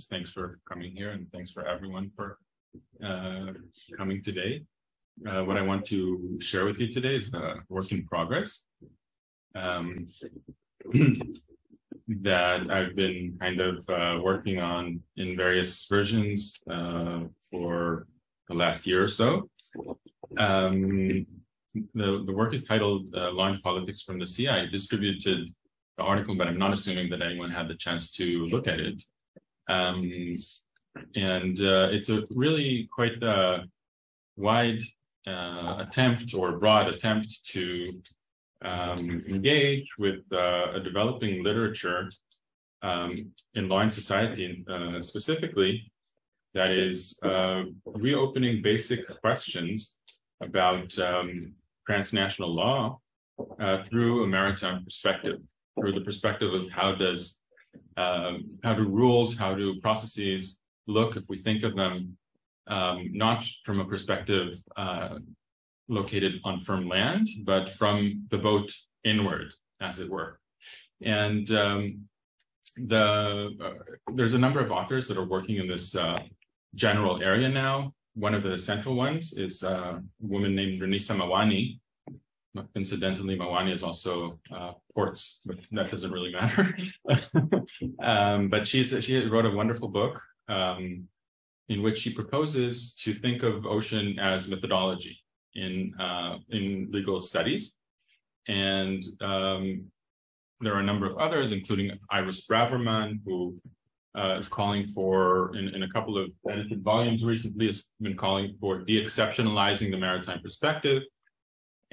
Thanks for coming here, and thanks for everyone for coming today. What I want to share with you today is a work in progress that I've been kind of working on in various versions for the last year or so. The work is titled Launch Politics from the Sea. I distributed the article, but I'm not assuming that anyone had the chance to look at it. It's a really quite wide attempt or broad attempt to engage with a developing literature in law and society, specifically, that is reopening basic questions about transnational law through a maritime perspective, through the perspective of how do rules, how do processes look if we think of them not from a perspective located on firm land, but from the boat inward, as it were. And there's a number of authors that are working in this general area now. One of the central ones is a woman named Renisa Mawani. Incidentally, Mawani is also ports, but that doesn't really matter. But she wrote a wonderful book in which she proposes to think of ocean as methodology in legal studies. And there are a number of others, including Iris Braverman, who is calling for, in a couple of edited volumes recently, has been calling for de-exceptionalizing the maritime perspective.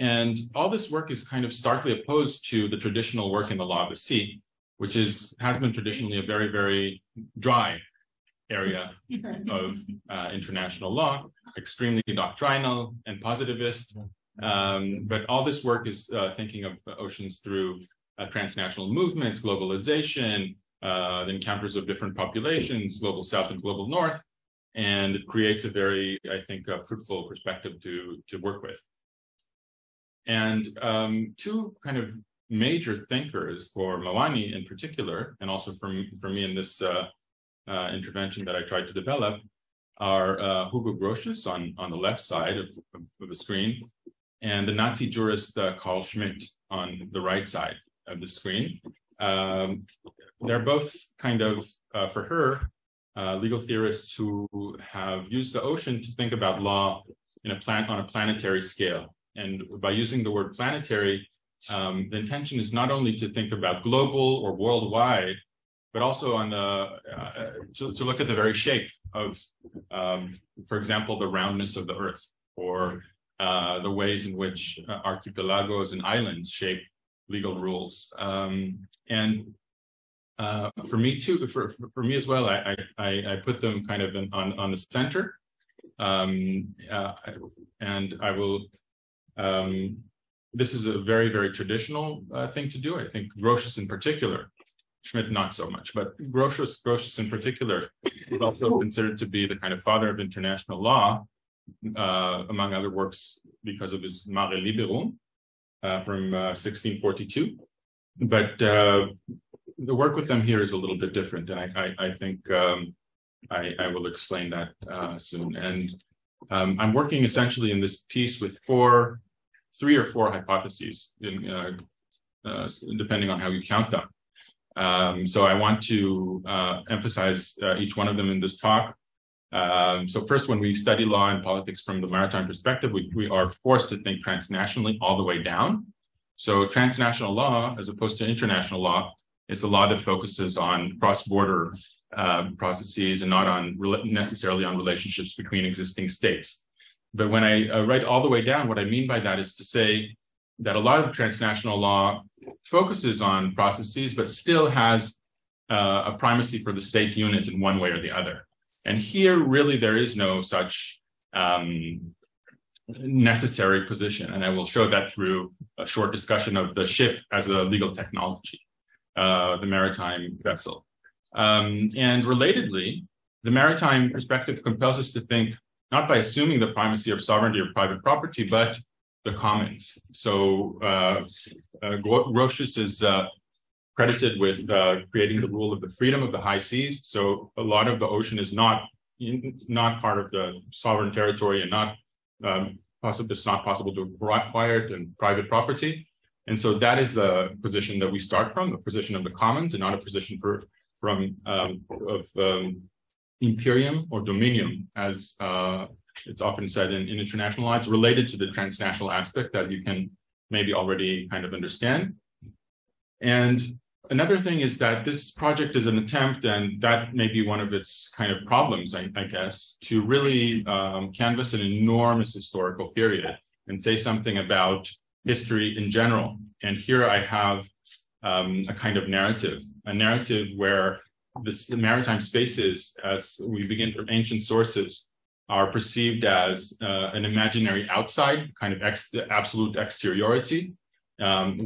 And all this work is kind of starkly opposed to the traditional work in the law of the sea, which has been traditionally a very, very dry area of international law, extremely doctrinal and positivist. But all this work is thinking of oceans through transnational movements, globalization, the encounters of different populations, global south and global north, and it creates a very, I think, fruitful perspective to work with. And two kind of major thinkers for Mawani in particular, and also for me in this intervention that I tried to develop, are Hugo Grotius on the left side of the screen, and the Nazi jurist Carl Schmitt on the right side of the screen. They're both kind of, for her, legal theorists who have used the ocean to think about law on a planetary scale. And by using the word planetary, the intention is not only to think about global or worldwide, but also on to look at the very shape of, for example, the roundness of the Earth, or the ways in which archipelagos and islands shape legal rules. For me too, for me as well, I put them kind of on the center, and I will. This is a very, very traditional thing to do. I think Grotius in particular, Schmitt not so much, but Grotius in particular is also considered to be the kind of father of international law, among other works, because of his Mare Liberum from 1642. But the work with them here is a little bit different, and I think I will explain that soon. And I'm working essentially in this piece with three or four hypotheses, depending on how you count them. So I want to emphasize each one of them in this talk. So first, when we study law and politics from the maritime perspective, we are forced to think transnationally all the way down. So transnational law, as opposed to international law, is a law that focuses on cross-border processes and not necessarily on relationships between existing states. But when I write all the way down, what I mean by that is to say that a lot of transnational law focuses on processes, but still has a primacy for the state unit in one way or the other. And here, really, there is no such necessary position. And I will show that through a short discussion of the ship as a legal technology, the maritime vessel. And relatedly, the maritime perspective compels us to think not by assuming the primacy of sovereignty or private property, but the commons. So Grotius is credited with creating the rule of the freedom of the high seas. So a lot of the ocean is not part of the sovereign territory and not possible. It's not possible to acquire it in private property. And so that is the position that we start from, the position of the commons, and not a position from imperium or dominium, as it's often said in international law. It's related to the transnational aspect, as you can maybe already kind of understand. And another thing is that this project is an attempt, and that may be one of its kind of problems, I guess, to really canvass an enormous historical period and say something about history in general. And here I have a kind of narrative, where the maritime spaces, as we begin from ancient sources, are perceived as an imaginary outside, kind of absolute exteriority,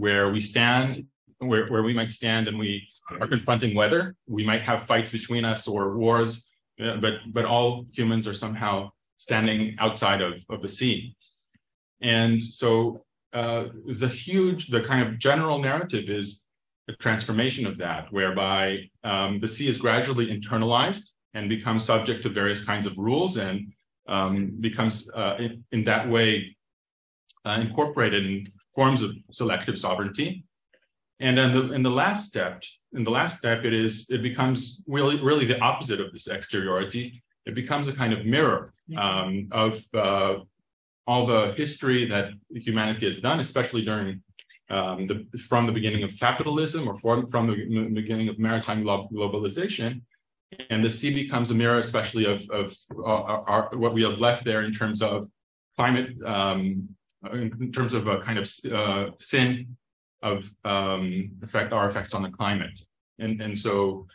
where we stand, where we might stand and we are confronting weather. We might have fights between us or wars, but all humans are somehow standing outside of the sea. And so the kind of general narrative is a transformation of that, whereby the sea is gradually internalized and becomes subject to various kinds of rules, and becomes in that way incorporated in forms of selective sovereignty. And then in the last step, it becomes really the opposite of this exteriority. It becomes a kind of mirror of all the history that humanity has done, especially during from the beginning of capitalism, or from the beginning of maritime globalization. And the sea becomes a mirror, especially of what we have left there in terms of climate, in terms of a kind of sin of our effects on the climate. And so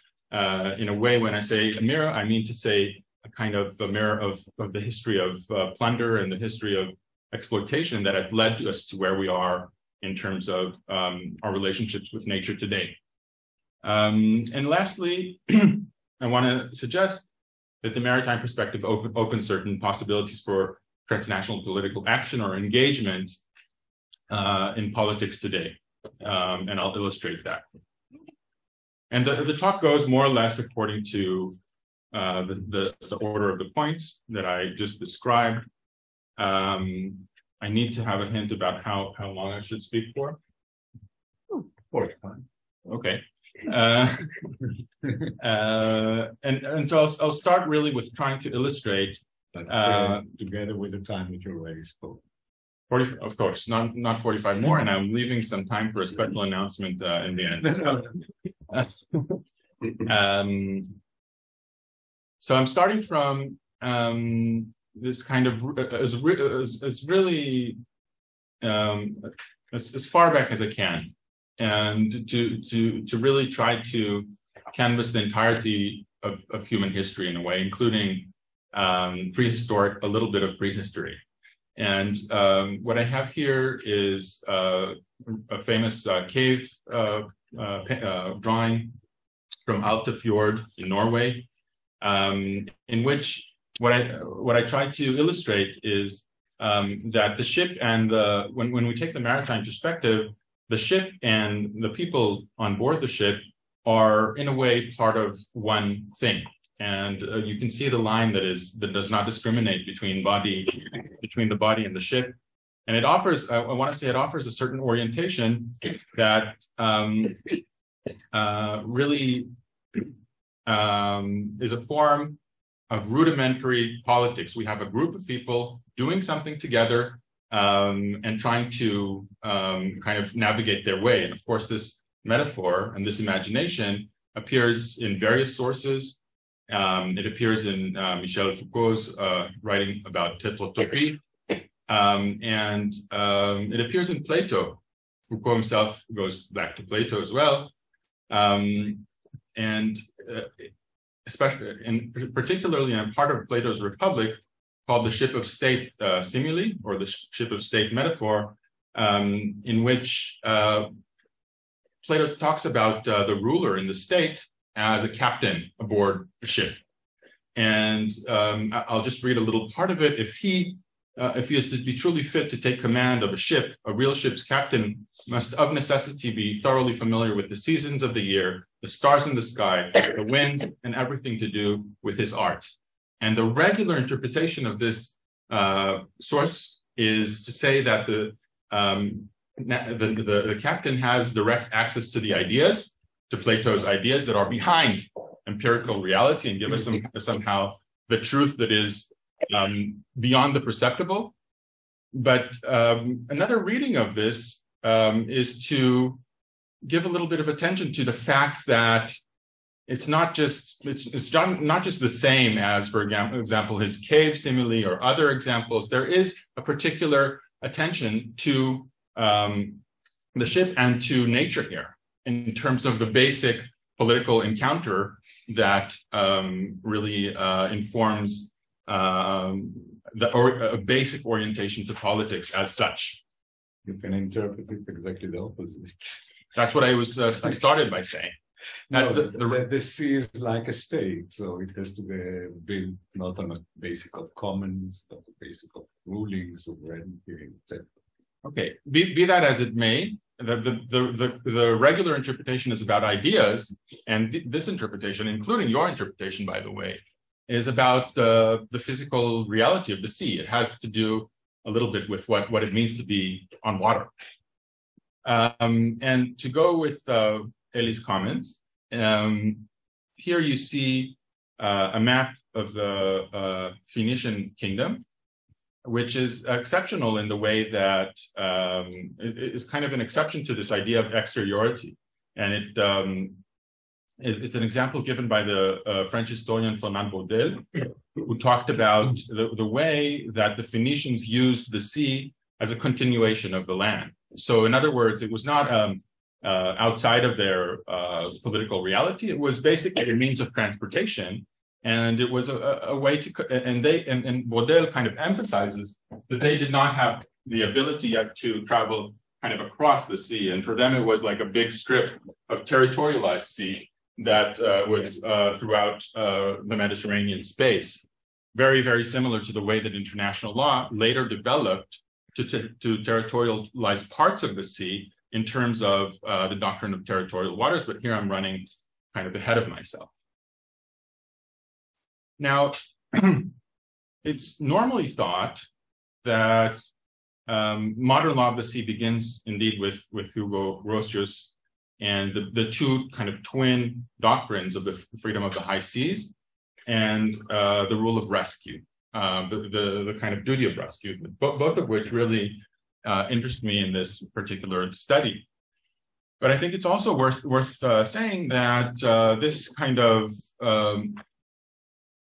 in a way, when I say a mirror, I mean to say a kind of a mirror of the history of plunder and the history of exploitation that has led us to where we are in terms of our relationships with nature today. And lastly, I want to suggest that the maritime perspective opens certain possibilities for transnational political action or engagement in politics today. And I'll illustrate that. And the talk goes more or less according to the order of the points that I just described. I need to have a hint about how long I should speak for. 45. Okay. And so I'll start really with trying to illustrate together with the time that you already spoke. 40, of course, not 45 more, and I'm leaving some time for a special announcement in the end. So I'm starting from this kind of it's really as far back as I can, and to really try to canvas the entirety of human history in a way, including prehistoric, a little bit of prehistory. And what I have here is a famous cave drawing from Alta Fjord in Norway, in which what I try to illustrate is that the ship and when we take the maritime perspective, the ship and the people on board the ship are in a way part of one thing. And you can see the line that does not discriminate between the body and the ship. And it offers, I want to say, it offers a certain orientation that really is a form of rudimentary politics. We have a group of people doing something together and trying to kind of navigate their way. And of course, this metaphor and this imagination appears in various sources. It appears in Michel Foucault's writing about heterotopy, and it appears in Plato. Foucault himself goes back to Plato as well, and particularly in a part of Plato's Republic called the ship of state simile, or the ship of state metaphor, in which Plato talks about the ruler in the state as a captain aboard a ship. And I'll just read a little part of it. If he if he is to be truly fit to take command of a ship, a real ship's captain must of necessity be thoroughly familiar with the seasons of the year, the stars in the sky, the winds, and everything to do with his art. And the regular interpretation of this source is to say that the captain has direct access to the ideas, to Plato's ideas that are behind empirical reality and give us somehow the truth that is beyond the perceptible. But another reading of this is to give a little bit of attention to the fact that it's not just the same as, for example, his cave simile or other examples. There is a particular attention to the ship and to nature here in terms of the basic political encounter that really informs a basic orientation to politics as such. You can interpret it exactly the opposite. That's what I started by saying. That's the sea is like a state, so it has to be built not on a basic of commons, but a basic of ruling, sovereignty, etc. Okay, be that as it may, the regular interpretation is about ideas, and this interpretation, including your interpretation, by the way, is about the physical reality of the sea. It has to do a little bit with what it means to be on water. And to go with Eli's comments, here you see a map of the Phoenician kingdom, which is exceptional in the way that it is kind of an exception to this idea of exteriority. And it's an example given by the French historian Fernand Baudel, who talked about the way that the Phoenicians used the sea as a continuation of the land. So in other words, it was not outside of their political reality. It was basically a means of transportation. And it was a way to, and Baudel kind of emphasizes that they did not have the ability yet to travel kind of across the sea. And for them, it was like a big strip of territorialized sea that was throughout the Mediterranean space. Very, very similar to the way that international law later developed to territorialize parts of the sea in terms of the doctrine of territorial waters. But here I'm running kind of ahead of myself. Now, it's normally thought that modern law of the sea begins indeed with Hugo Grotius and the two kind of twin doctrines of the freedom of the high seas and the rule of rescue, the kind of duty of rescue, both of which really interest me in this particular study. But I think it's also worth saying that this kind of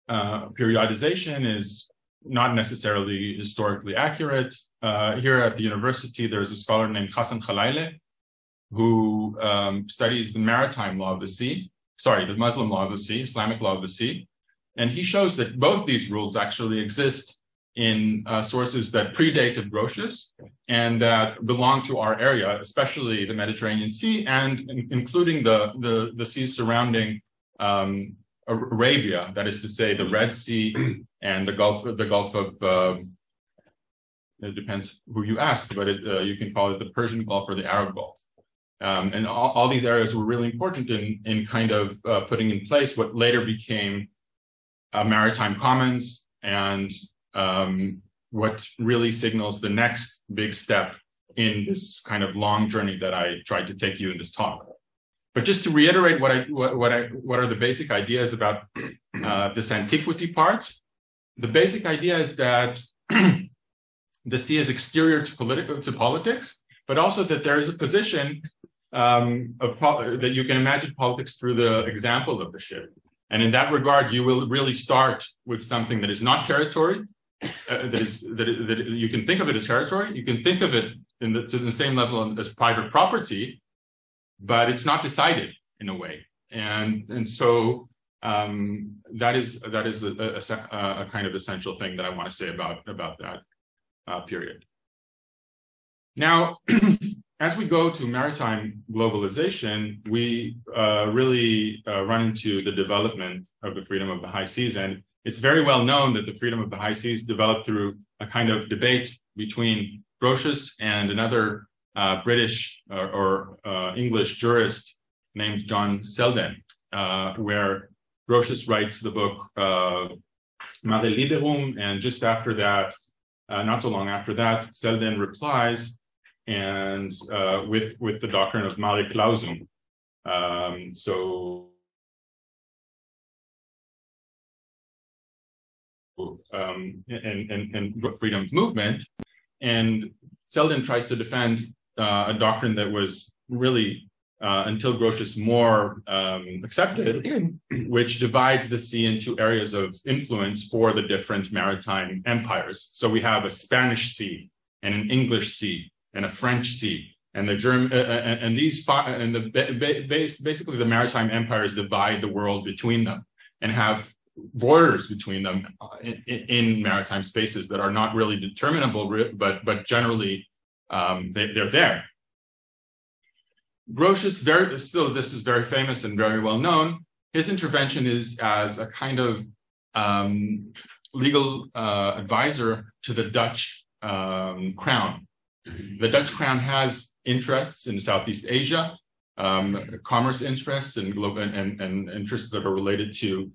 periodization is not necessarily historically accurate. Here at the university, there's a scholar named Hassan Khalaile who studies the maritime law of the sea, the Muslim law of the sea, Islamic law of the sea. And he shows that both these rules actually exist in sources that predate of Grotius and that belong to our area, especially the Mediterranean Sea, and including the seas surrounding Arabia, that is to say, the Red Sea and the Gulf of it depends who you ask, but you can call it the Persian Gulf or the Arab Gulf. And all these areas were really important in kind of putting in place what later became maritime commons and what really signals the next big step in this kind of long journey that I tried to take you in this talk. But just to reiterate what are the basic ideas about this antiquity part, the basic idea is that the sea is exterior to politics, but also that there is a position that you can imagine politics through the example of the ship. And in that regard, you will really start with something that is not territory, that you can think of it as territory, you can think of it to the same level as private property, but it's not decided in a way. And so that is a kind of essential thing that I want to say about that period. Now, as we go to maritime globalization, we really run into the development of the freedom of the high seas. And It's very well known that the freedom of the high seas developed through a kind of debate between Grotius and another British or English jurist named John Selden, where Grotius writes the book Mare Liberum, and just after that, not so long after that, Selden replies and with the doctrine of mare clausum. And freedom movement, and Selden tries to defend a doctrine that was really until Grotius more accepted, which divides the sea into areas of influence for the different maritime empires. So we have a Spanish sea and an English sea and a French sea, and the German and these basically the maritime empires divide the world between them and have borders between them in maritime spaces that are not really determinable, but generally they're there. Grotius, this is very famous and very well known. His intervention is as a kind of legal advisor to the Dutch crown. The Dutch crown has interests in Southeast Asia, commerce interests and interests that are related to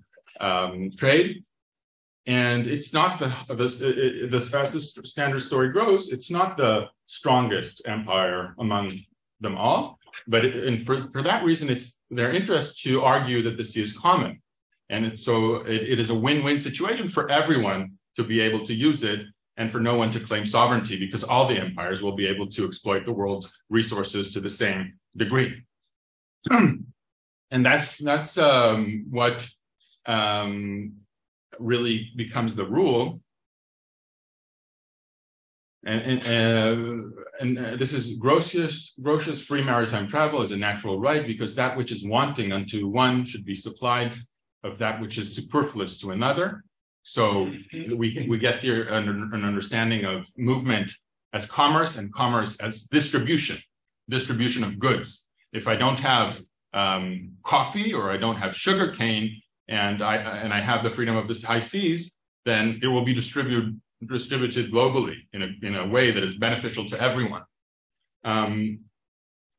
trade. And it's not as the standard story goes, it's not the strongest empire among them all, but for that reason, it's their interest to argue that the sea is common. And it is a win-win situation for everyone to be able to use it and for no one to claim sovereignty, because all the empires will be able to exploit the world's resources to the same degree. And that's what really becomes the rule. And this is Grotius' free maritime travel is a natural right, because that which is wanting unto one should be supplied of that which is superfluous to another. So we get here an understanding of movement as commerce, and commerce as distribution of goods. If I don't have coffee or I don't have sugar cane, and I have the freedom of the high seas, then it will be distributed globally in a way that is beneficial to everyone. And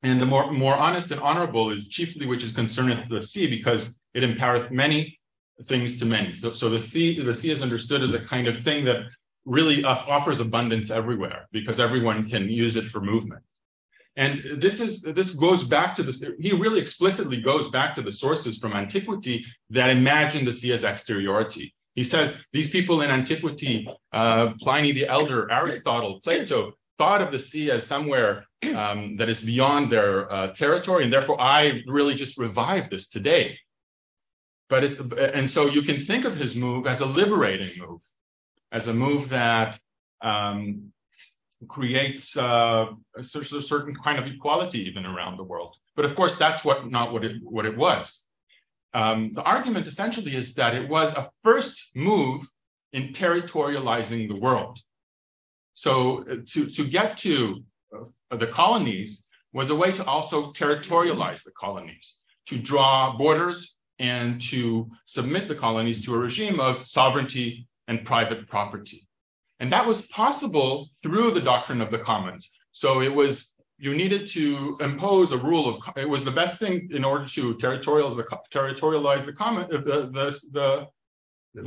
the more honest and honorable is chiefly which is concerneth the sea, because it empowereth many things to many. So the sea is understood as a kind of thing that really offers abundance everywhere, because everyone can use it for movement. And this goes back to this. He really explicitly goes back to the sources from antiquity that imagine the sea as exteriority. He says these people in antiquity, Pliny the Elder, Aristotle, Plato, thought of the sea as somewhere that is beyond their territory, and therefore I really just revive this today. And so you can think of his move as a liberating move, as a move that creates a certain kind of equality even around the world. But of course, that's not what it was. The argument essentially is that it was a first move in territorializing the world. So to get to the colonies was a way to also territorialize the colonies, to draw borders and to submit the colonies to a regime of sovereignty and private property. And that was possible through the doctrine of the commons. So you needed to impose a rule of, it was the best thing in order to territorialize the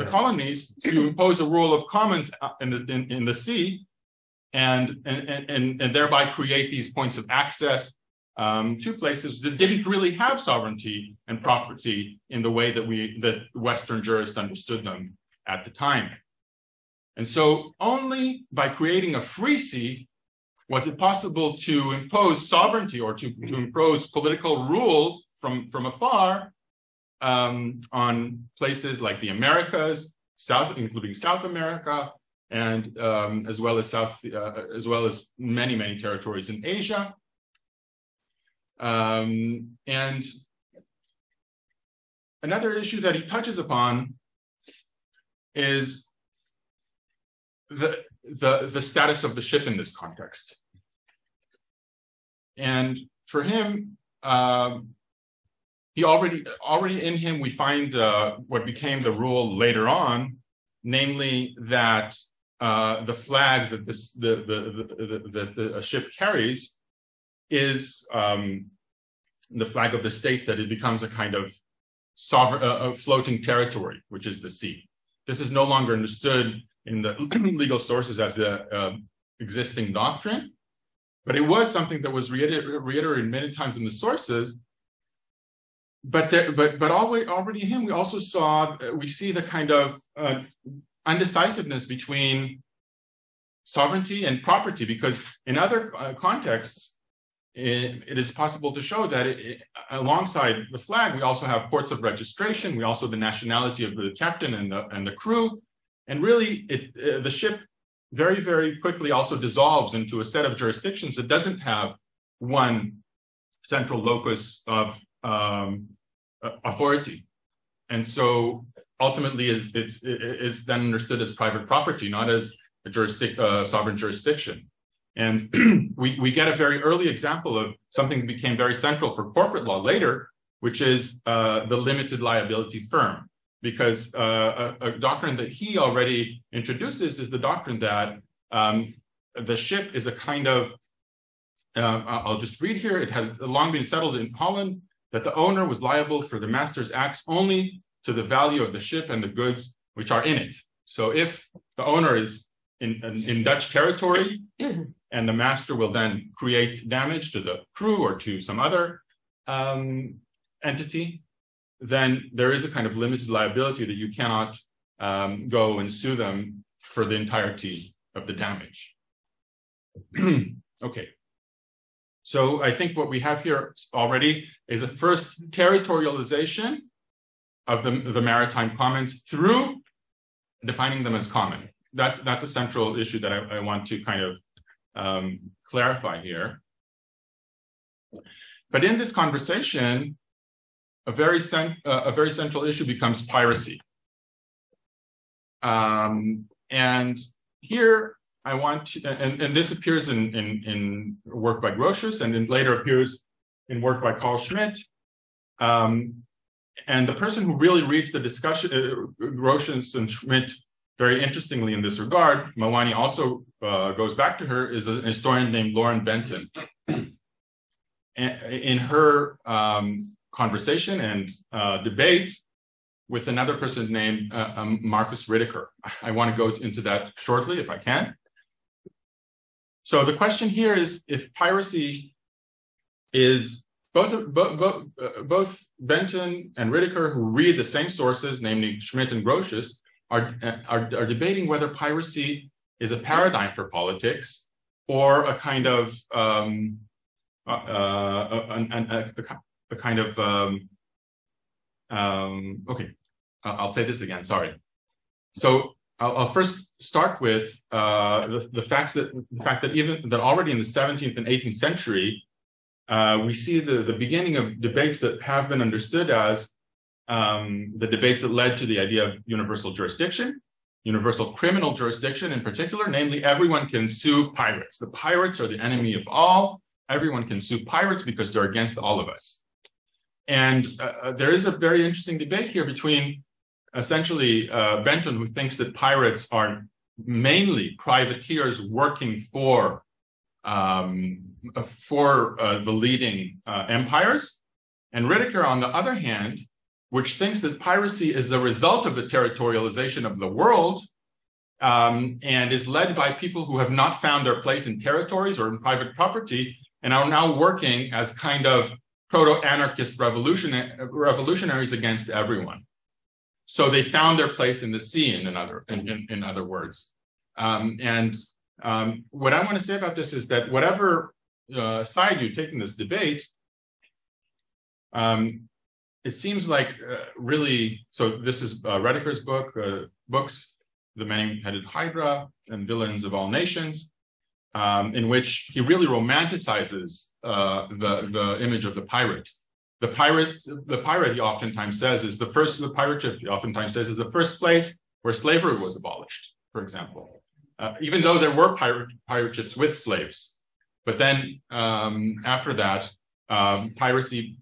colonies, to impose a rule of commons in the sea, and thereby create these points of access to places that didn't really have sovereignty and property in the way that Western jurists understood them at the time. And so only by creating a free sea was it possible to impose sovereignty or to impose political rule from afar on places like the Americas, including South America, and as well as many territories in Asia. And another issue that he touches upon is the status of the ship in this context. And for him, he already in him we find what became the rule later on, namely that the flag that the ship carries is the flag of the state, that it becomes a kind of sovereign, floating territory, which is the sea. This is no longer understood in the legal sources as the existing doctrine, but it was something that was reiterated many times in the sources. But already in him, we see the kind of undecisiveness between sovereignty and property, because in other contexts, it is possible to show that alongside the flag, we also have ports of registration. We also have the nationality of the captain and the crew. And really, the ship very, very quickly also dissolves into a set of jurisdictions that doesn't have one central locus of authority. And so ultimately, it's then understood as private property, not as a sovereign jurisdiction. And we get a very early example of something that became very central for corporate law later, which is the limited liability firm. Because a doctrine that he already introduces is the doctrine that the ship is a kind of, I'll just read here, it has long been settled in Holland that the owner was liable for the master's acts only to the value of the ship and the goods which are in it. So if the owner is in Dutch territory, and the master will then create damage to the crew or to some other entity, then there is a kind of limited liability that you cannot go and sue them for the entirety of the damage. Okay. So I think what we have here already is a first territorialization of the maritime commons through defining them as common. That's a central issue that I want to kind of clarify here. But in this conversation, a very central issue becomes piracy. And here I want to, and this appears in work by Grotius, and then later appears in work by Carl Schmitt. And the person who really reads the discussion, Grotius and Schmitt, very interestingly in this regard, Mawani also goes back to her, is a historian named Lauren Benton. In her conversation and debate with another person named Marcus Riddicker. I want to go into that shortly if I can. So the question here is if piracy is both Benton and Riddicker, who read the same sources, namely Schmitt and Grotius, are debating whether piracy is a paradigm for politics or a kind of okay, I'll say this again, sorry. So I'll first start with the fact that already in the 17th and 18th century, we see the beginning of debates that have been understood as the debates that led to the idea of universal jurisdiction, universal criminal jurisdiction in particular, namely everyone can sue pirates. The pirates are the enemy of all. Everyone can sue pirates because they're against all of us. And there is a very interesting debate here between essentially Benton, who thinks that pirates are mainly privateers working for the leading empires, and Riddicker, on the other hand, which thinks that piracy is the result of the territorialization of the world and is led by people who have not found their place in territories or in private property and are now working as kind of proto-anarchist revolutionaries against everyone. So they found their place in the sea, in other words. What I want to say about this is that whatever side you take in this debate, it seems like really, so this is Ridicker's books, The Many-Headed Hydra and Villains of All Nations, in which he really romanticizes the image of the pirate. The pirate, he oftentimes says, is the first, the pirate ship, he oftentimes says, is the first place where slavery was abolished, for example. Even though there were pirate ships with slaves. But then after that, piracy,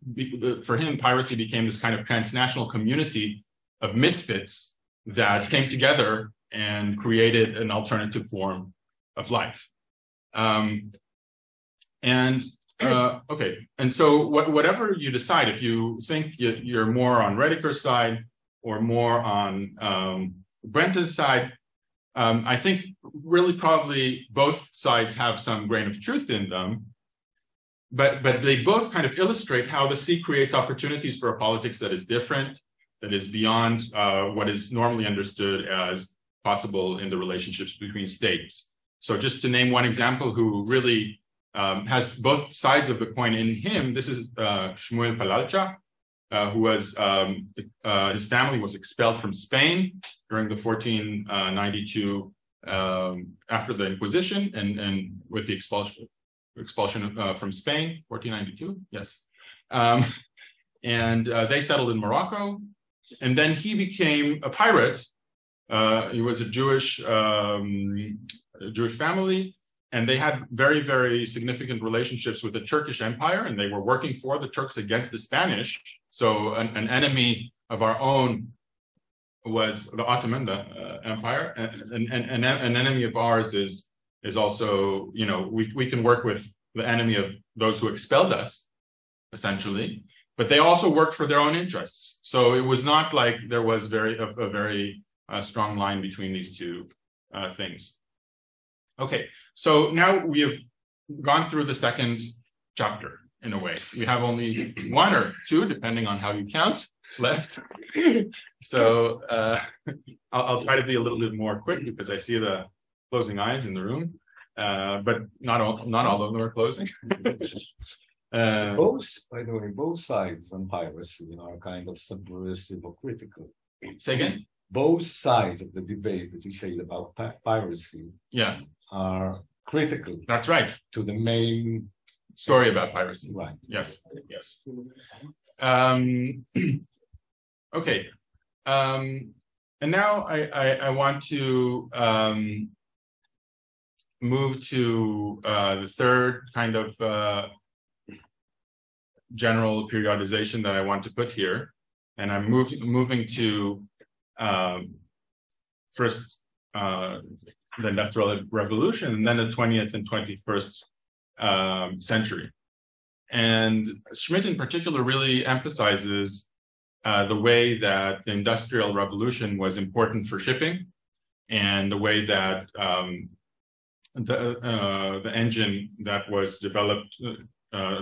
for him, piracy became this kind of transnational community of misfits that came together and created an alternative form of life. Okay, and so whatever you decide, if you think you're more on Rediker's side or more on Brenton's side, I think really probably both sides have some grain of truth in them, but they both kind of illustrate how the sea creates opportunities for a politics that is different, that is beyond what is normally understood as possible in the relationships between states. So just to name one example who really has both sides of the coin in him, this is Shmuel Palalcha, who was, his family was expelled from Spain during the 1492, after the Inquisition and with the expulsion from Spain, 1492, yes. They settled in Morocco, and then he became a pirate. He was a Jewish family, and they had very, very significant relationships with the Turkish Empire, and they were working for the Turks against the Spanish. So an enemy of our own was the Ottoman Empire, and an enemy of ours is also, you know, we can work with the enemy of those who expelled us, essentially, but they also worked for their own interests. So it was not like there was a very strong line between these two things. Okay, so now we have gone through the second chapter in a way. We have only one or two, depending on how you count, left. So I'll try to be a little bit more quick because I see the closing eyes in the room, but not all of them are closing. By the way, both sides on piracy are kind of subversive or critical. Say again? Both sides of the debate that you say about piracy, yeah, are critical. That's right. To the main story about piracy. Right. Yes. Yes. Okay. And now I want to move to the third kind of general periodization that I want to put here, and I'm moving to first the Industrial Revolution, and then the 20th and 21st century. And Schmidt in particular really emphasizes the way that the Industrial Revolution was important for shipping, and the way that the engine that was developed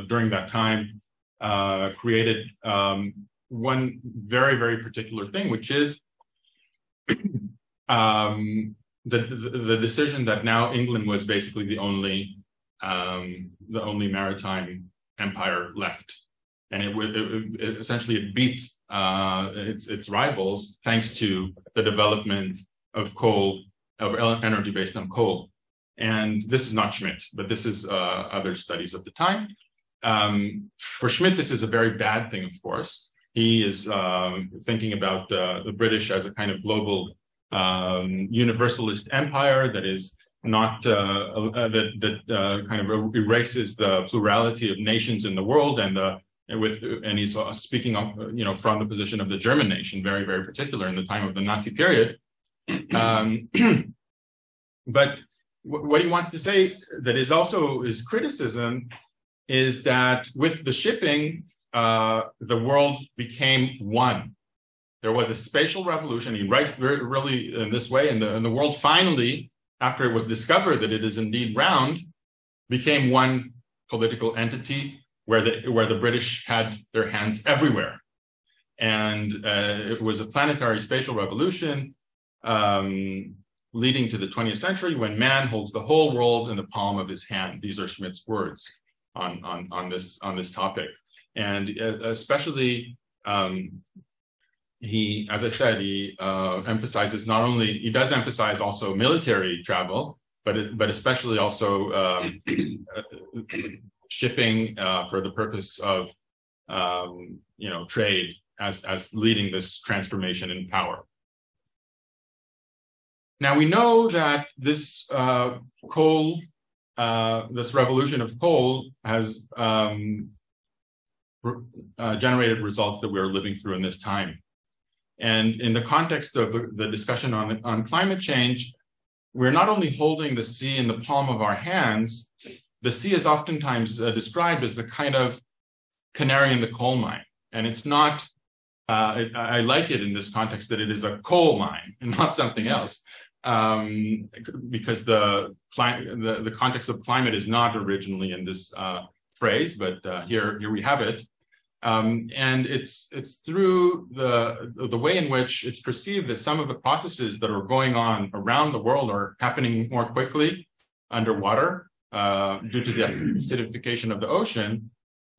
during that time created one very, very particular thing, which is the decision that now England was basically the only maritime empire left, and it essentially beat its rivals thanks to the development of coal, of energy based on coal. And this is not Schmidt, but this is other studies of the time. For Schmidt, this is a very bad thing, of course. He is thinking about the British as a kind of global universalist empire that is not that kind of erases the plurality of nations in the world, and he's speaking of, from the position of the German nation, very, very particular in the time of the Nazi period. But what he wants to say that is also his criticism is that with the shipping, the world became one. There was a spatial revolution. He writes really in this way, and the world finally, after it was discovered that it is indeed round, became one political entity where the British had their hands everywhere. And it was a planetary spatial revolution leading to the 20th century, when man holds the whole world in the palm of his hand. These are Schmidt's words on this topic. And especially, he, as I said, he emphasizes not only, he does emphasize also military travel, but especially also shipping for the purpose of trade as leading this transformation in power. Now we know that this this revolution of coal has generated results that we're living through in this time. And in the context of the discussion on climate change, we're not only holding the sea in the palm of our hands, the sea is oftentimes described as the kind of canary in the coal mine. And it's not, I like it in this context that it is a coal mine and not something else, because the context of climate is not originally in this phrase, but here we have it. And it's through the way in which it's perceived that some of the processes that are going on around the world are happening more quickly underwater due to the acidification of the ocean.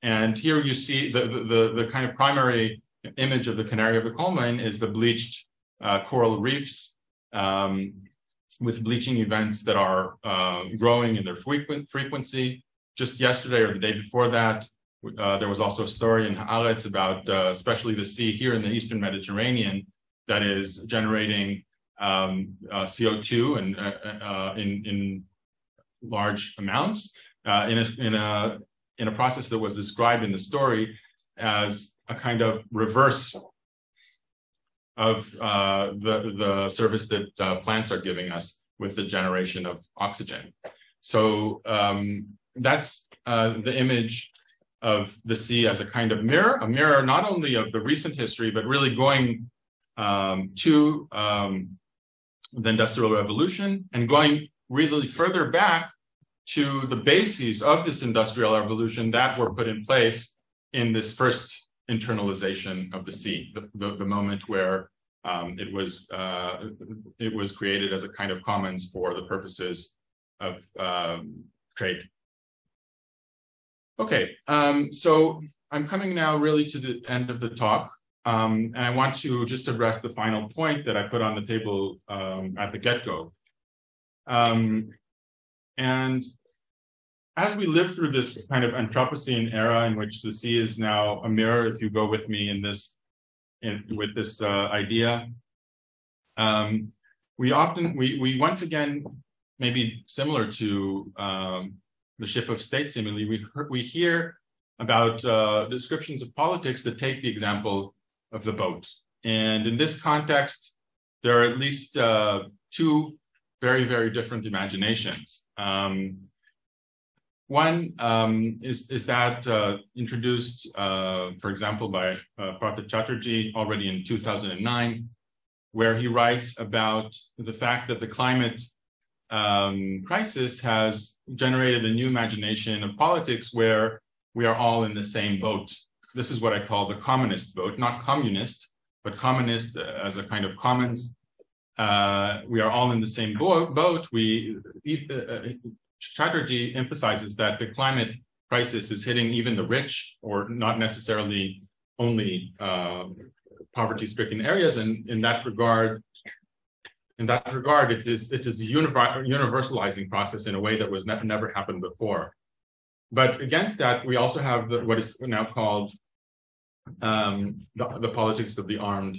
And here you see the kind of primary image of the canary of the coal mine is the bleached coral reefs with bleaching events that are growing in their frequency. Just yesterday or the day before that, there was also a story in Haaretz about especially the sea here in the Eastern Mediterranean that is generating CO2 and in large amounts in a process that was described in the story as a kind of reverse of the service that plants are giving us with the generation of oxygen. So that's the image of the sea as a kind of a mirror not only of the recent history, but really going to the Industrial Revolution and going really further back to the bases of this Industrial Revolution that were put in place in this first internalization of the sea, the moment where it was created as a kind of commons for the purposes of trade. Okay, so I'm coming now really to the end of the talk, and I want to just address the final point that I put on the table at the get-go. And as we live through this kind of Anthropocene era in which the sea is now a mirror, if you go with me with this idea, we once again, maybe similar to the ship of state seemingly, we hear about descriptions of politics that take the example of the boat. And in this context, there are at least two very, very different imaginations. One is that introduced, for example, by Prof. Chatterjee already in 2009, where he writes about the fact that the climate crisis has generated a new imagination of politics where we are all in the same boat. This is what I call the commonist boat, not communist, but commonist as a kind of commons. We are all in the same boat. Chatterjee emphasizes that the climate crisis is hitting even the rich, or not necessarily only poverty-stricken areas. And in that regard, it is a universalizing process in a way that was never happened before. But against that, we also have what is now called the politics of the armed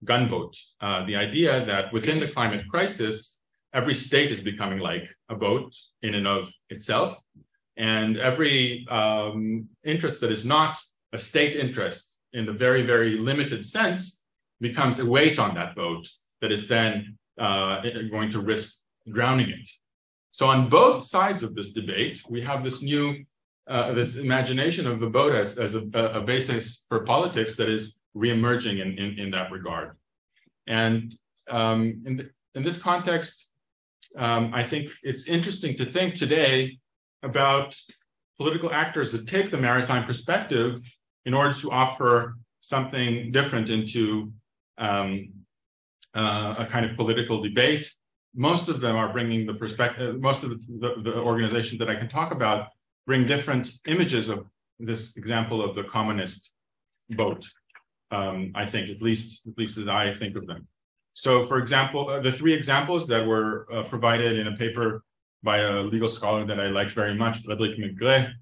gunboat. The idea that within the climate crisis, every state is becoming like a boat in and of itself. And every interest that is not a state interest in the very, very limited sense becomes a weight on that boat that is then going to risk drowning it. So on both sides of this debate, we have this new, this imagination of the boat as a basis for politics that is reemerging in that regard. And in this context, I think it's interesting to think today about political actors that take the maritime perspective in order to offer something different into a kind of political debate. Most of them are bringing the perspective, most of the organizations that I can talk about bring different images of this example of the communist boat, I think, at least as I think of them. So, for example, the three examples that were provided in a paper by a legal scholar that I like very much, Frédéric Maigret,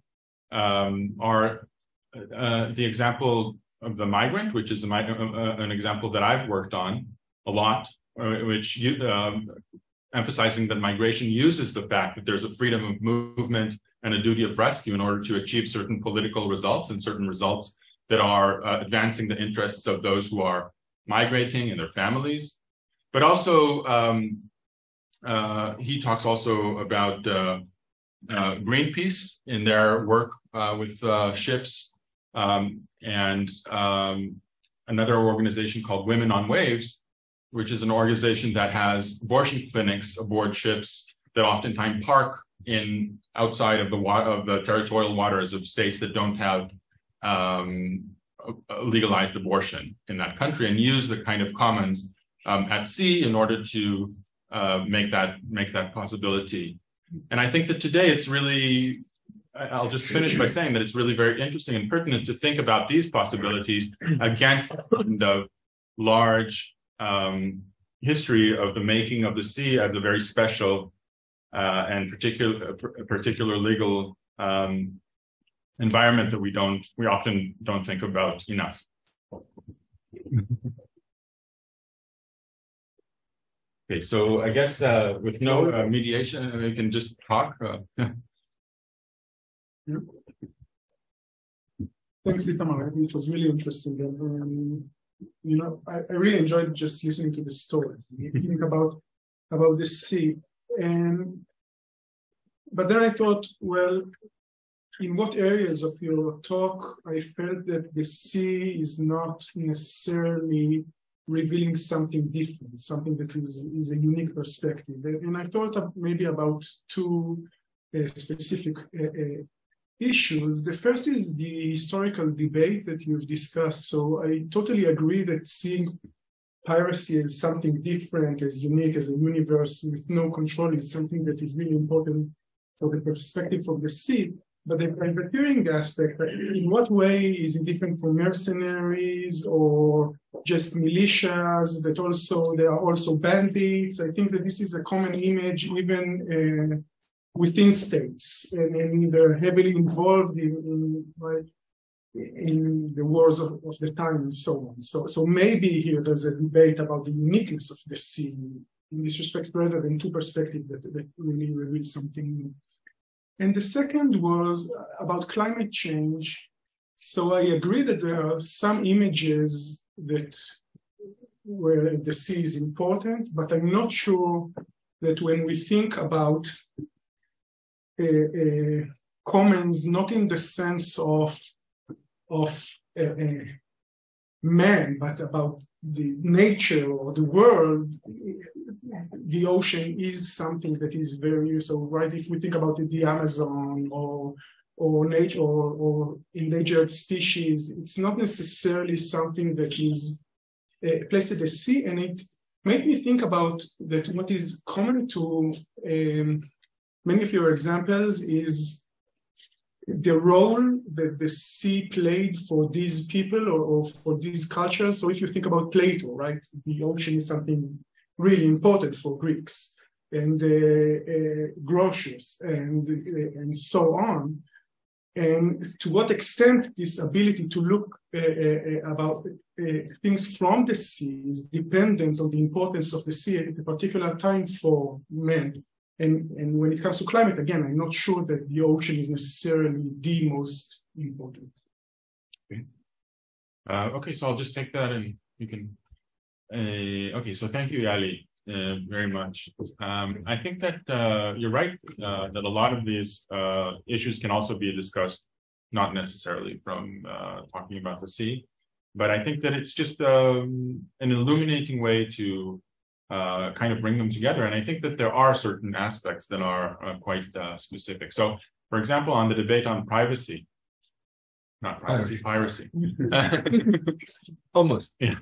are the example of the migrant, which is an example that I've worked on a lot, which emphasizing that migration uses the fact that there's a freedom of movement and a duty of rescue in order to achieve certain political results, and certain results that are advancing the interests of those who are migrating and their families. But also, he talks also about Greenpeace in their work with ships, and another organization called Women on Waves, which is an organization that has abortion clinics aboard ships that oftentimes park in outside of the territorial waters of states that don't have legalized abortion in that country, and use the kind of commons at sea in order to make that possibility. And I think that today it's really, I'll just finish by saying that it's really very interesting and pertinent to think about these possibilities against the large history of the making of the sea as a very special and particular legal environment that we often don't think about enough. Okay, so I guess with no mediation, we can just talk. Thanks, Itamar. It was really interesting. I really enjoyed just listening to the story, thinking about the sea. But then I thought, well, in what areas of your talk I felt that the sea is not necessarily revealing something different, something that is a unique perspective. And I thought maybe about two specific issues. The first is the historical debate that you've discussed. So I totally agree that seeing piracy as something different, as unique, as a universe with no control is something that is really important for the perspective of the sea. But the privateering aspect, in what way is it different from mercenaries or just militias that they are also bandits? I think that this is a common image even within states, and they're heavily involved in the wars of the time and so on. So maybe here there's a debate about the uniqueness of the sea in this respect rather than two perspectives that really reveal something new. And the second was about climate change. So I agree that there are some images where the sea is important, but I'm not sure that when we think about commons, not in the sense of man, but about the nature or the world, the ocean is something that is very, so right, if we think about the Amazon or nature or endangered species, it's not necessarily something that is placed at the sea. And it made me think about that what is common to many of your examples is the role that the sea played for these people or for these cultures. So if you think about Plato, right, the ocean is something really important for Greeks, and Grotius and so on. And to what extent this ability to look about things from the sea is dependent on the importance of the sea at a particular time for men. And when it comes to climate, again, I'm not sure that the ocean is necessarily the most important. Okay, okay, so I'll just take that and you can. Okay, so thank you, Yali, very much. I think that you're right that a lot of these issues can also be discussed, not necessarily from talking about the sea, but I think that it's just an illuminating way to kind of bring them together. And I think that there are certain aspects that are quite specific. So, for example, on the debate on privacy, not privacy, piracy. Almost. In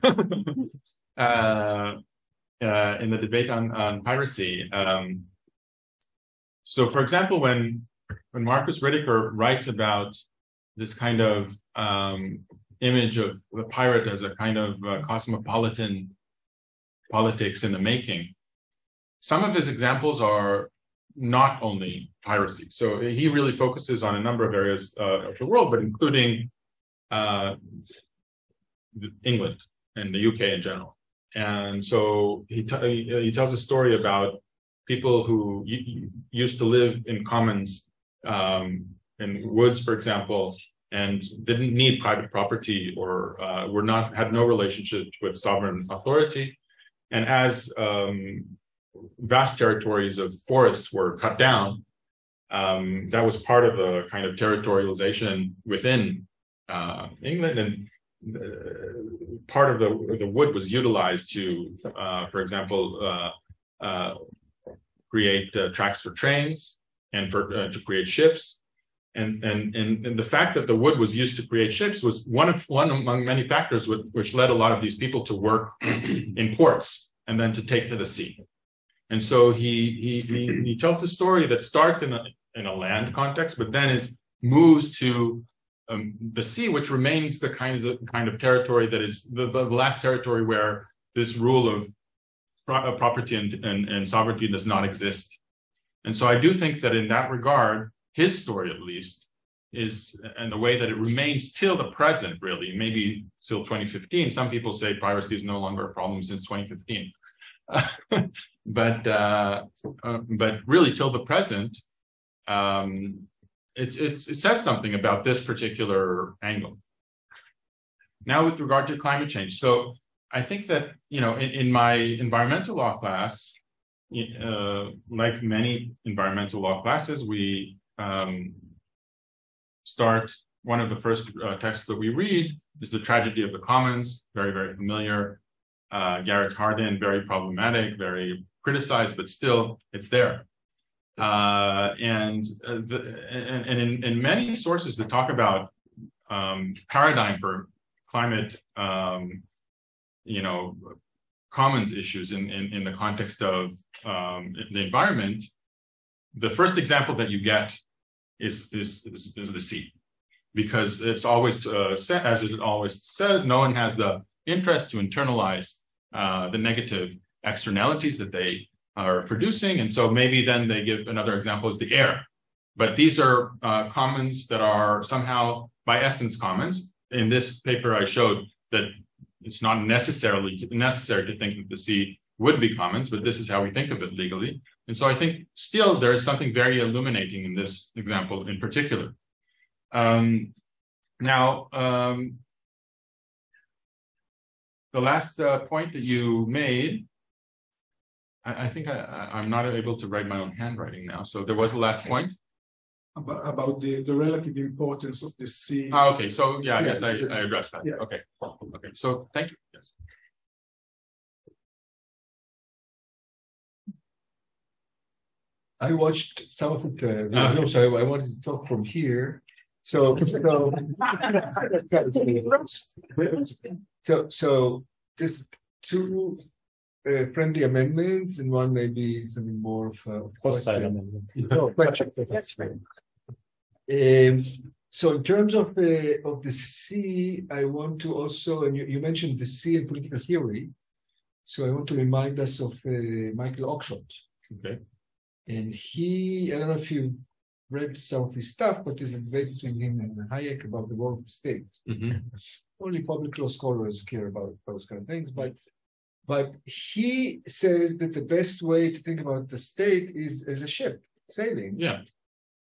the debate on piracy. So, for example, when Marcus Riddicker writes about this kind of image of the pirate as a kind of cosmopolitan politics in the making, some of his examples are not only piracy. So he really focuses on a number of areas of the world, but including England and the UK in general. And so he tells a story about people who used to live in commons in woods, for example, and didn't need private property or had no relationship with sovereign authority. And as vast territories of forest were cut down, that was part of a kind of territorialization within England, and part of the wood was utilized to, for example, create tracks for trains and to create ships. And the fact that the wood was used to create ships was one among many factors which led a lot of these people to work in ports and then to take to the sea. And so he tells a story that starts in a land context, but then moves to the sea, which remains the kind of territory that is the last territory where this rule of property and sovereignty does not exist. And so I do think that in that regard, his story at least is, and the way that it remains till the present, really, maybe till 2015. Some people say piracy is no longer a problem since 2015. But really till the present, it says something about this particular angle. Now, with regard to climate change, so I think that, in my environmental law class, like many environmental law classes, we start, one of the first texts that we read is The Tragedy of the Commons, very, very familiar. Garrett Hardin, very problematic, very criticized, but still it's there. And in many sources that talk about paradigm for climate, commons issues in the context of the environment, the first example that you get is the sea, because it's always said, as it always said, no one has the interest to internalize the negative externalities that they are producing. And so maybe then they give another example is the air. But these are commons that are somehow by essence commons. In this paper, I showed that it's not necessary to think that the sea would be commons, but this is how we think of it legally. And so I think still there is something very illuminating in this example in particular. The last point that you made, I think I'm not able to write my own handwriting now. So there was the last point. About the relative importance of the sea. Okay. So yeah, yes, I addressed that. Yeah. Okay. Okay. So thank you. Yes. I watched some of it, so I wanted to talk from here. So just two friendly amendments, and one maybe something more of hostile amendment. That's right. So in terms of the sea, I want to also, and you mentioned the sea and political theory, so I want to remind us of Michael Oakeshott. Okay. And I don't know if you read some of his stuff, but there's a debate between him and Hayek about the role of the state. Mm-hmm. Only public law scholars care about those kind of things, but he says that the best way to think about the state is as a ship sailing. Yeah.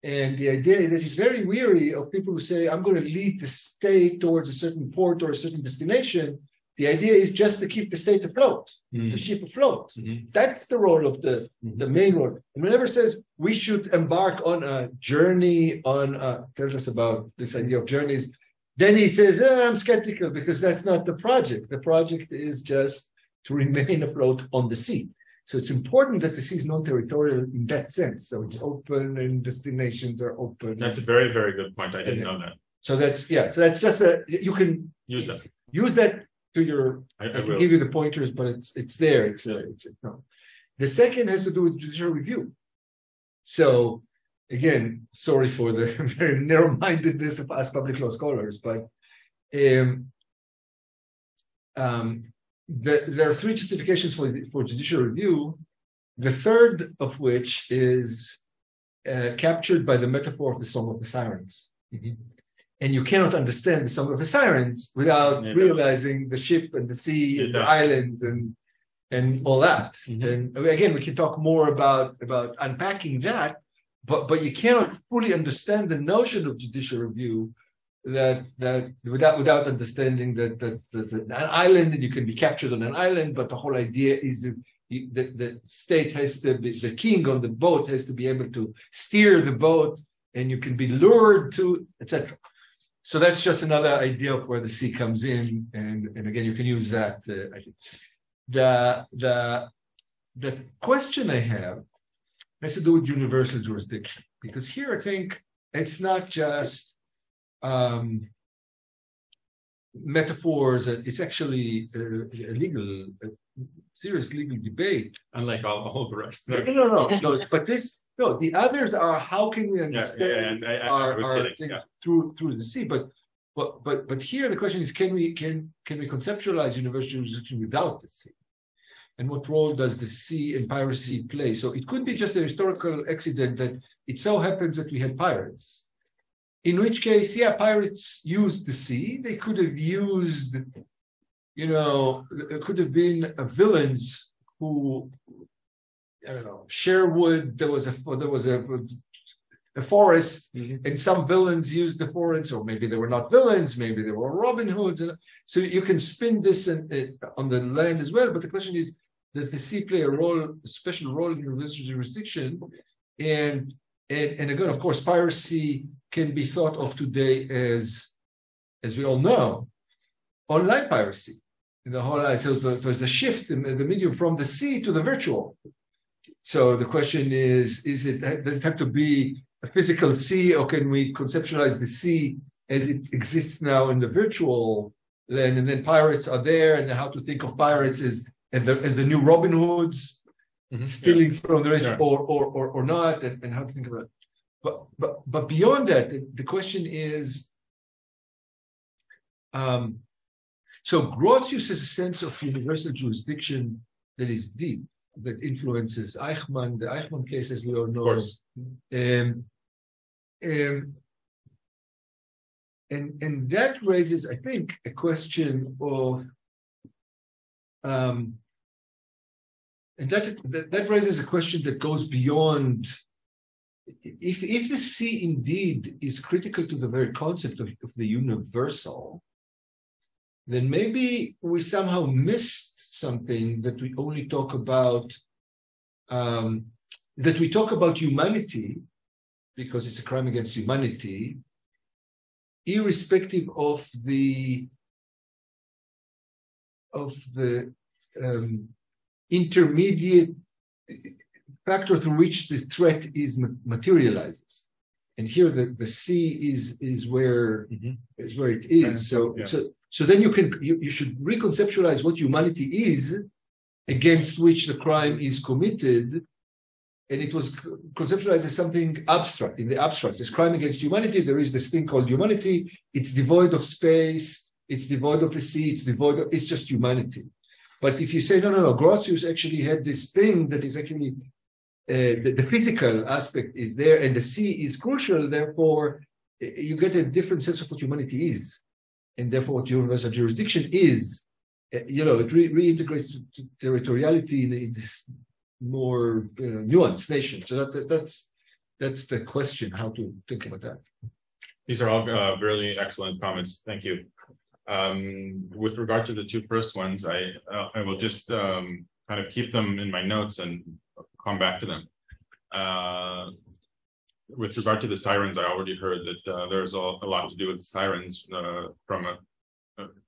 And the idea is that he's very weary of people who say, I'm going to lead the state towards a certain port or a certain destination. The idea is just to keep the state afloat, the ship afloat. Mm-hmm. That's the role of the main role. And whenever it says we should embark on a journey, tells us about this idea of journeys, then he says, I'm skeptical because that's not the project. The project is just to remain afloat on the sea. So it's important that the sea is non-territorial in that sense. So it's open and destinations are open. That's a very, very good point. I didn't know that. So that's just you can use that to your, I can give you the pointers, but it's there. No. The second has to do with judicial review. So again, sorry for the very narrow-mindedness of us public law scholars, but there are three justifications for judicial review, the third of which is captured by the metaphor of the Song of the Sirens. Mm-hmm. And you cannot understand the Song of the Sirens without realizing the ship and the sea and the islands and all that. Mm-hmm. And again, we can talk more about unpacking that, but you cannot fully understand the notion of judicial review without understanding that there's an island and you can be captured on an island, but the whole idea is that the state has to be, the king on the boat has to be able to steer the boat, and you can be lured to, etc. So that's just another idea of where the sea comes in, and again you can use that. I think the question I have has to do with universal jurisdiction, because here I think it's not just metaphors. It's actually a serious legal debate. Unlike all the rest. No. But the others are how can we understand our things through the sea. But here the question is, can we conceptualize universal jurisdiction without the sea? And what role does the sea and piracy play? So it could be just a historical accident that it so happens that we had pirates. In which case, pirates used the sea. They could have used, it could have been villains who, Sherwood. There was a forest, and some villains used the forest, or maybe they were not villains. Maybe they were Robin Hoods. So you can spin this on the land as well. But the question is, does the sea play a special role in universal jurisdiction? And again, of course, piracy can be thought of today as we all know, online piracy. In the whole life, so there's a shift in the medium from the sea to the virtual. So the question is does it have to be a physical sea, or can we conceptualize the sea as it exists now in the virtual land? And then pirates are there, and how to think of pirates as the new Robin Hoods, stealing from the rest, or not, and how to think about it. But beyond that, the question is, so Grotius has a sense of universal jurisdiction that is deep, that influences Eichmann, the Eichmann case, as we all know. And that raises, I think, a question of, and that raises a question that goes beyond. If the sea indeed is critical to the very concept of the universal, then maybe we somehow missed something, that we only talk about humanity because it's a crime against humanity, irrespective of the intermediate factor through which the threat is materializes. And here the sea is where it is. So then you should reconceptualize what humanity is, against which the crime is committed, and it was conceptualized as something abstract. In the abstract, this crime against humanity, there is this thing called humanity. It's devoid of space. It's devoid of the sea. It's just humanity. But if you say no, Grotius actually had this thing that is actually the physical aspect is there, and the sea is crucial. Therefore, you get a different sense of what humanity is, and therefore what universal jurisdiction is. It reintegrates to territoriality in this more nuanced nation. So that's the question, how to think about that. These are all really excellent comments. Thank you. With regard to the two first ones, I will just kind of keep them in my notes and come back to them. With regard to the sirens, I already heard that there's a lot to do with the sirens from a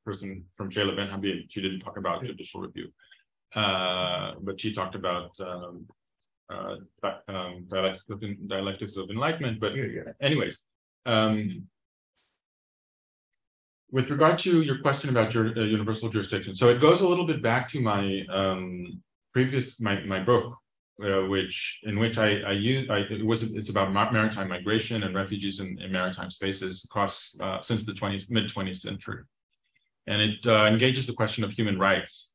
person from Sheila Ben Habib. She didn't talk about judicial review, but she talked about dialectics of enlightenment. But anyways, with regard to your question about universal jurisdiction, so it goes a little bit back to my my book, it's about maritime migration and refugees in maritime spaces across since the mid-20th century, and it engages the question of human rights,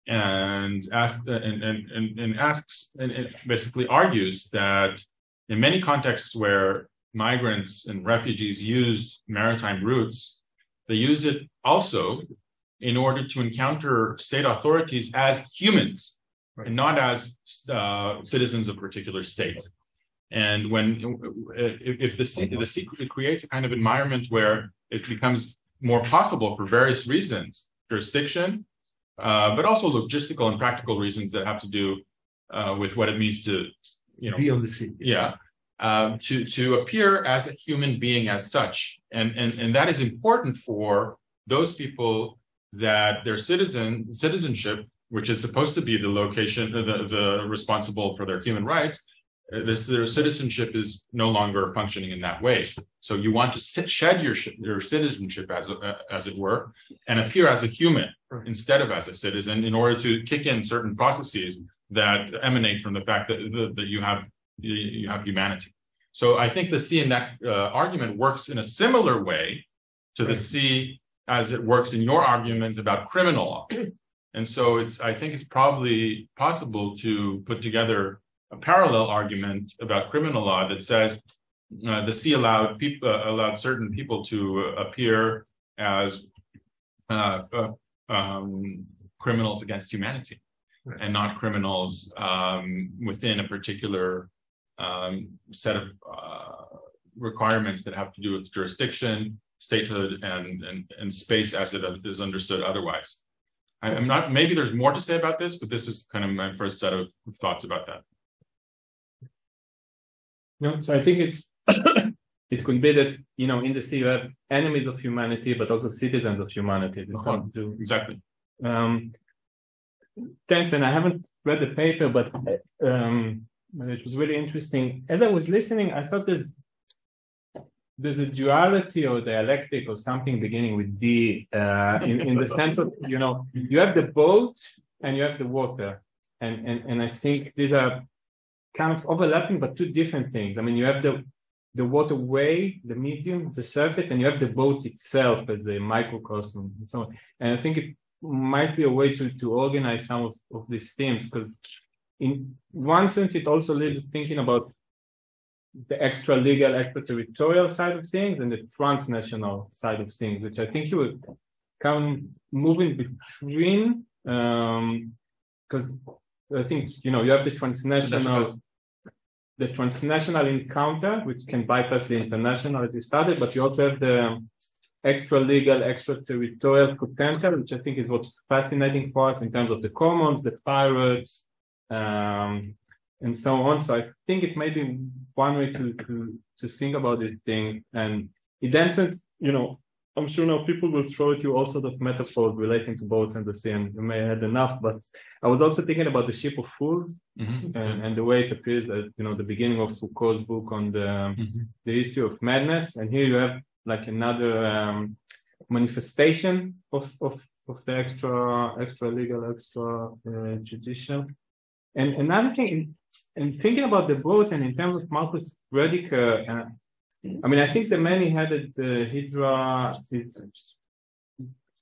and it basically argues that in many contexts where migrants and refugees used maritime routes, they use it also in order to encounter state authorities as humans, and not as citizens of a particular state. And if the sea creates a kind of environment where it becomes more possible for various reasons, jurisdiction, but also logistical and practical reasons that have to do with what it means to, be on the sea. Yeah. To appear as a human being as such. And that is important for those people that their citizenship, which is supposed to be the location, the responsible for their human rights, their citizenship is no longer functioning in that way. So you want to shed your citizenship, as it were, and appear as a human instead of as a citizen, in order to kick in certain processes that emanate from the fact that you have humanity. So I think the sea in that argument works in a similar way to the sea as it works in your argument about criminal law. And so I think it's probably possible to put together a parallel argument about criminal law that says the sea allowed certain people to appear as criminals against humanity, and not criminals within a particular set of requirements that have to do with jurisdiction, statehood, and space as it is understood otherwise. I'm not. Maybe there's more to say about this, but this is kind of my first set of thoughts about that. No, so I think it could be that in the sea you have enemies of humanity, but also citizens of humanity. Exactly. Thanks, and I haven't read the paper, but it was really interesting. As I was listening, I thought there's a duality or dialectic or something beginning with D in the sense of you have the boat and you have the water, and I think these are kind of overlapping but two different things. I mean, you have the waterway, the medium, the surface, and you have the boat itself as a microcosm and so on. And I think it might be a way to organize some of these themes, because in one sense it also leads thinking about the extra-legal, extraterritorial side of things and the transnational side of things, which I think you would kind of moving between, because I think, you have the transnational encounter, which can bypass the international as you started, but you also have the extra-legal, extraterritorial potential, which I think is what's fascinating for us in terms of the commons, the pirates, and so on. So I think it may be one way to think about this thing. And in that sense, I'm sure now people will throw at you all sorts of metaphors relating to boats and the sea, and you may have had enough, but I was also thinking about the ship of fools, and the way it appears that, the beginning of Foucault's book on the history of madness. And here you have like another manifestation of the extra legal, extra judicial. And another thing, in thinking about the boat and in terms of Marcus Rediker, I think the many-headed Hydra is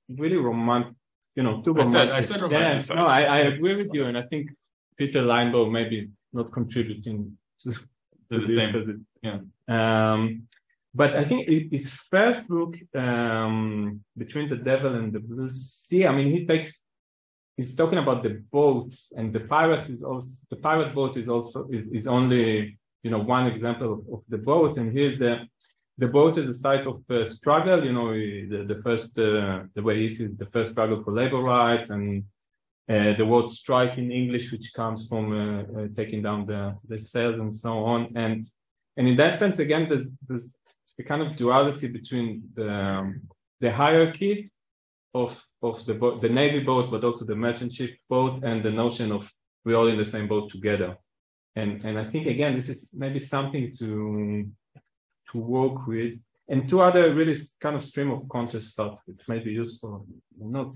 really romantic, too romantic. I said romantic. Yeah, no, I agree with you, and I think Peter Leinberg maybe not contributing to the same. But I think his first book, Between the Devil and the Blue Sea, he's talking about the boats, and the pirate boat is only one example of the boat. And here's the boat is a site of struggle. The way he sees the first struggle for labor rights, and the word strike in English, which comes from taking down the sails and so on. And in that sense, again, there's a kind of duality between the hierarchy of the Navy boat, but also the merchant ship boat, and the notion of we're all in the same boat together. And I think, again, this is maybe something to work with. And two other really kind of stream of conscious stuff, which may be useful or not.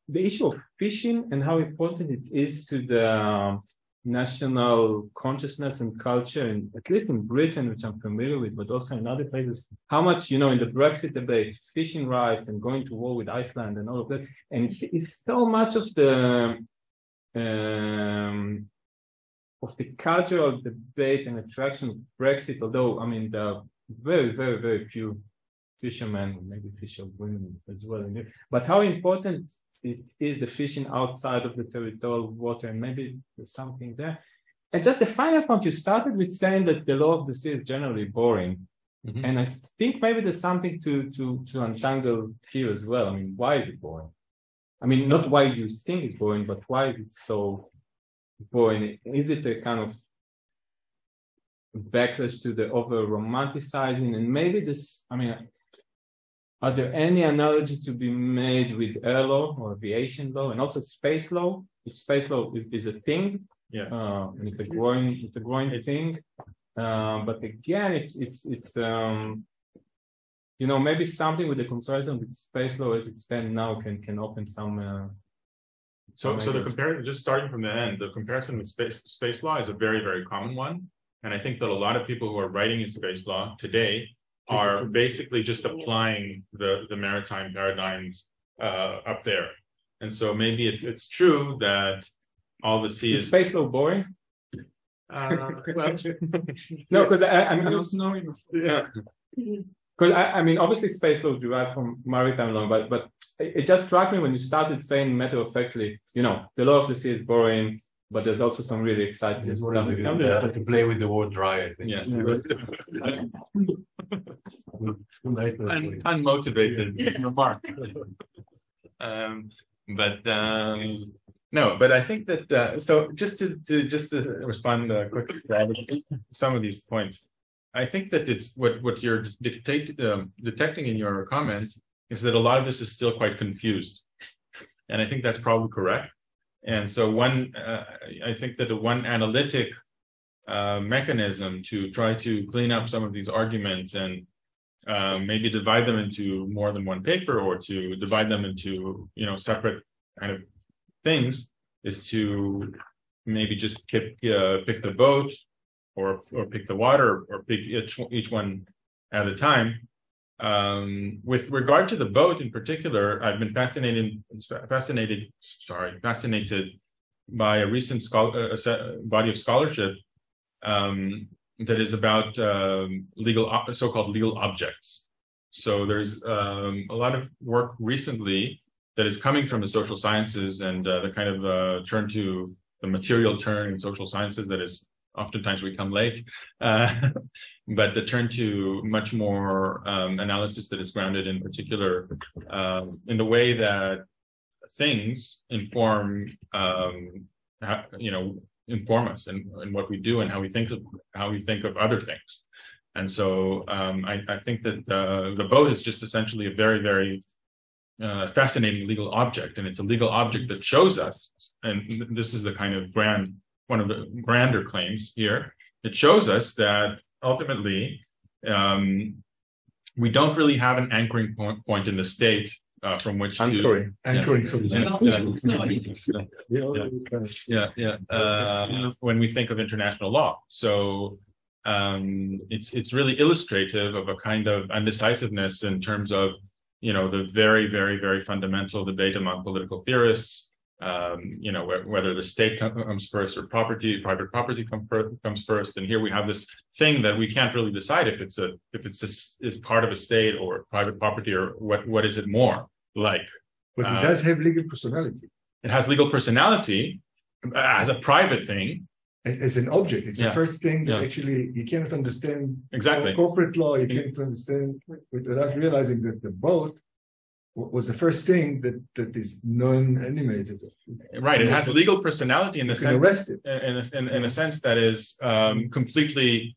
The issue of fishing and how important it is to the national consciousness and culture, and at least in Britain, which I'm familiar with, but also in other places, how much, in the Brexit debate, fishing rights and going to war with Iceland and all of that. And it's so much of the cultural debate and attraction of Brexit, although, there are very, very, very few fishermen, maybe fisherwomen as well. But how important it is the fishing outside of the territorial water, and maybe there's something there. And just the final point, you started with saying that the law of the sea is generally boring. Mm-hmm. And I think maybe there's something to untangle here as well. I mean, why is it boring? I mean, not why you think it's boring, but why is it so boring? Is it a kind of backlash to the over-romanticizing? And maybe this, I mean, are there any analogy to be made with air law or aviation law and also space law? If space law is a thing, and it's a growing thing. But again, it's you know, maybe something with the comparison with space law as it stands now can open some. So the comparison, just starting from the end, the comparison with space law is a very, very common one, and I think that a lot of people who are writing in space law today are basically just applying the maritime paradigms up there. And so maybe if it's true that all the sea is space law boring. Well, no, because I yeah. Because I mean, obviously, space law derived from maritime law, but it just struck me when you started saying matter of factly, you know, the law of the sea is boring, but there's also some really exciting stuff. To play with the word dry, I think. Yes. Unmotivated remark. No, but I think that so just to respond quickly to some of these points, I think that it's what you're detecting in your comment is that a lot of this is still quite confused, and I think that's probably correct. And so I think that the one analytic mechanism to try to clean up some of these arguments and maybe divide them into more than one paper, or to divide them into, you know, separate kind of things, is to maybe just pick the boat or pick the water, or pick each one at a time. With regard to the boat in particular, I've been fascinated by a recent body of scholarship that is about so-called legal objects. So there's a lot of work recently that is coming from the social sciences, and the kind of turn to the material turn in social sciences that is oftentimes we come late, but the turn to much more analysis that is grounded in particular in the way that things inform us and what we do and how we think of other things. And so I think that the boat is just essentially a very, very fascinating legal object, and it's a legal object that shows us, and this is the kind of one of the grander claims here, it shows us that ultimately we don't really have an anchoring point in the state from which anchoring. When we think of international law. So it's really illustrative of a kind of undecisiveness in terms of, you know, the very, very, very fundamental debate among political theorists, you know, whether the state comes first or private property comes first. And here we have this thing that we can't really decide if it's part of a state or private property, or what is it more like. But it does have legal personality. It has legal personality as a private thing. As an object. It's the first thing that actually you cannot understand. Exactly. Corporate law, you can't understand without realizing that the boat was the first thing that is non-animated. Right. It has legal personality in the sense, in a sense that is completely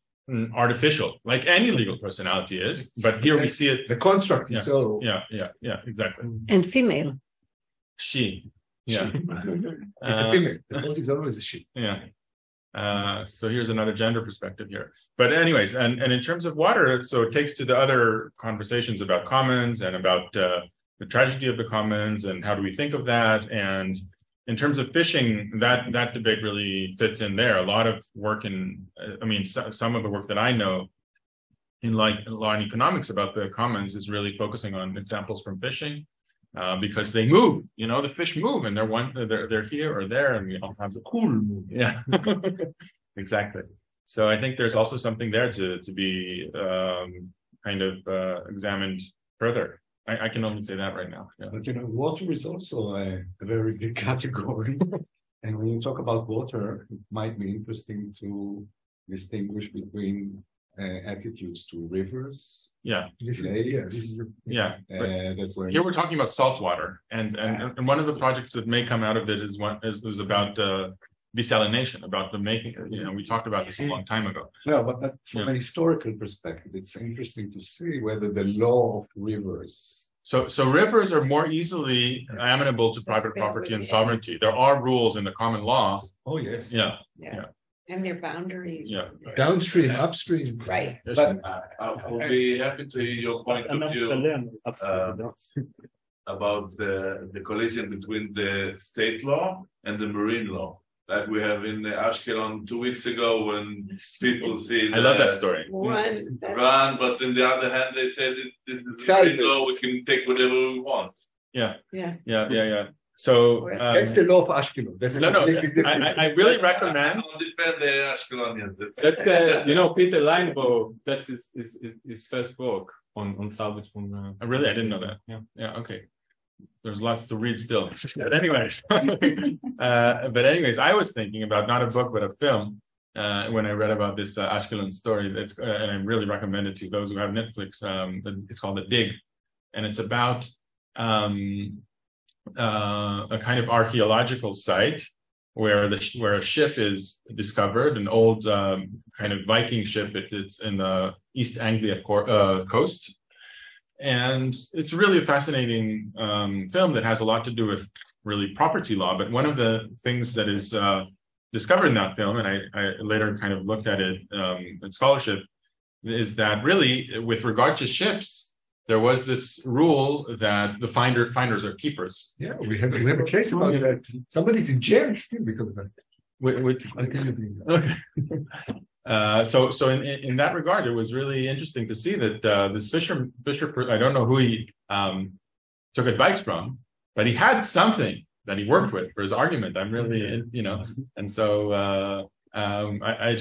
artificial, like any legal personality is. But here we see it. The construct is so. Yeah, exactly. And female. She. Yeah. It's a female. The boat is always a she. Yeah. So here's another gender perspective here. But anyways, and in terms of water, so it takes to the other conversations about commons and about the tragedy of the commons and how do we think of that. And in terms of fishing, that debate really fits in there. A lot of work some of the work that I know in law and economics about the commons is really focusing on examples from fishing. Because they move, you know, the fish move, and they're here or there, and we all have the cool move. Yeah, exactly. So I think there's also something there to be kind of examined further. I can only say that right now. Yeah. But you know, water is also a very big category. And when you talk about water, it might be interesting to distinguish between attitudes to rivers. Yeah. Lakes, Yeah. that were Here we're talking about salt water, and one of the projects that may come out of it is about desalination, about the making. We talked about this a long time ago. No, but from a historical perspective, it's interesting to see whether the law of rivers. So rivers are more easily amenable to private property and sovereignty. There are rules in the common law. Oh yes. Yeah. And their boundaries. Yeah. Downstream, upstream. Right. But I'll be happy to hear your point of view about the collision between the state law and the marine law. Like we have in Ashkelon 2 weeks ago when people see. I love that story. Run. Run, but on the other hand, they said this is the marine law. We can take whatever we want. Yeah. Yeah. So That's the law of Ashkelon. That's no. I really recommend. I don't defend the Ashkelonians. That's Peter Lifeboat. That's his first book on salvage from. I didn't know that. Yeah. Okay. There's lots to read still. But anyways, I was thinking about not a book but a film when I read about this Ashkelon story. And I really recommend it to those who have Netflix. It's called The Dig, and it's about a kind of archaeological site where a ship is discovered, an old kind of Viking ship. It's in the East Anglia coast. And it's really a fascinating film that has a lot to do with really property law. But one of the things that is discovered in that film, and I later kind of looked at it in scholarship, is that really with regard to ships, there was this rule that the finders are keepers. Yeah, we have a case about that. Somebody's in jail still because of that. I'll tell you. Okay. So in that regard, it was really interesting to see that this Fisher, I don't know who he took advice from, but he had something that he worked with for his argument. I'm really, and so I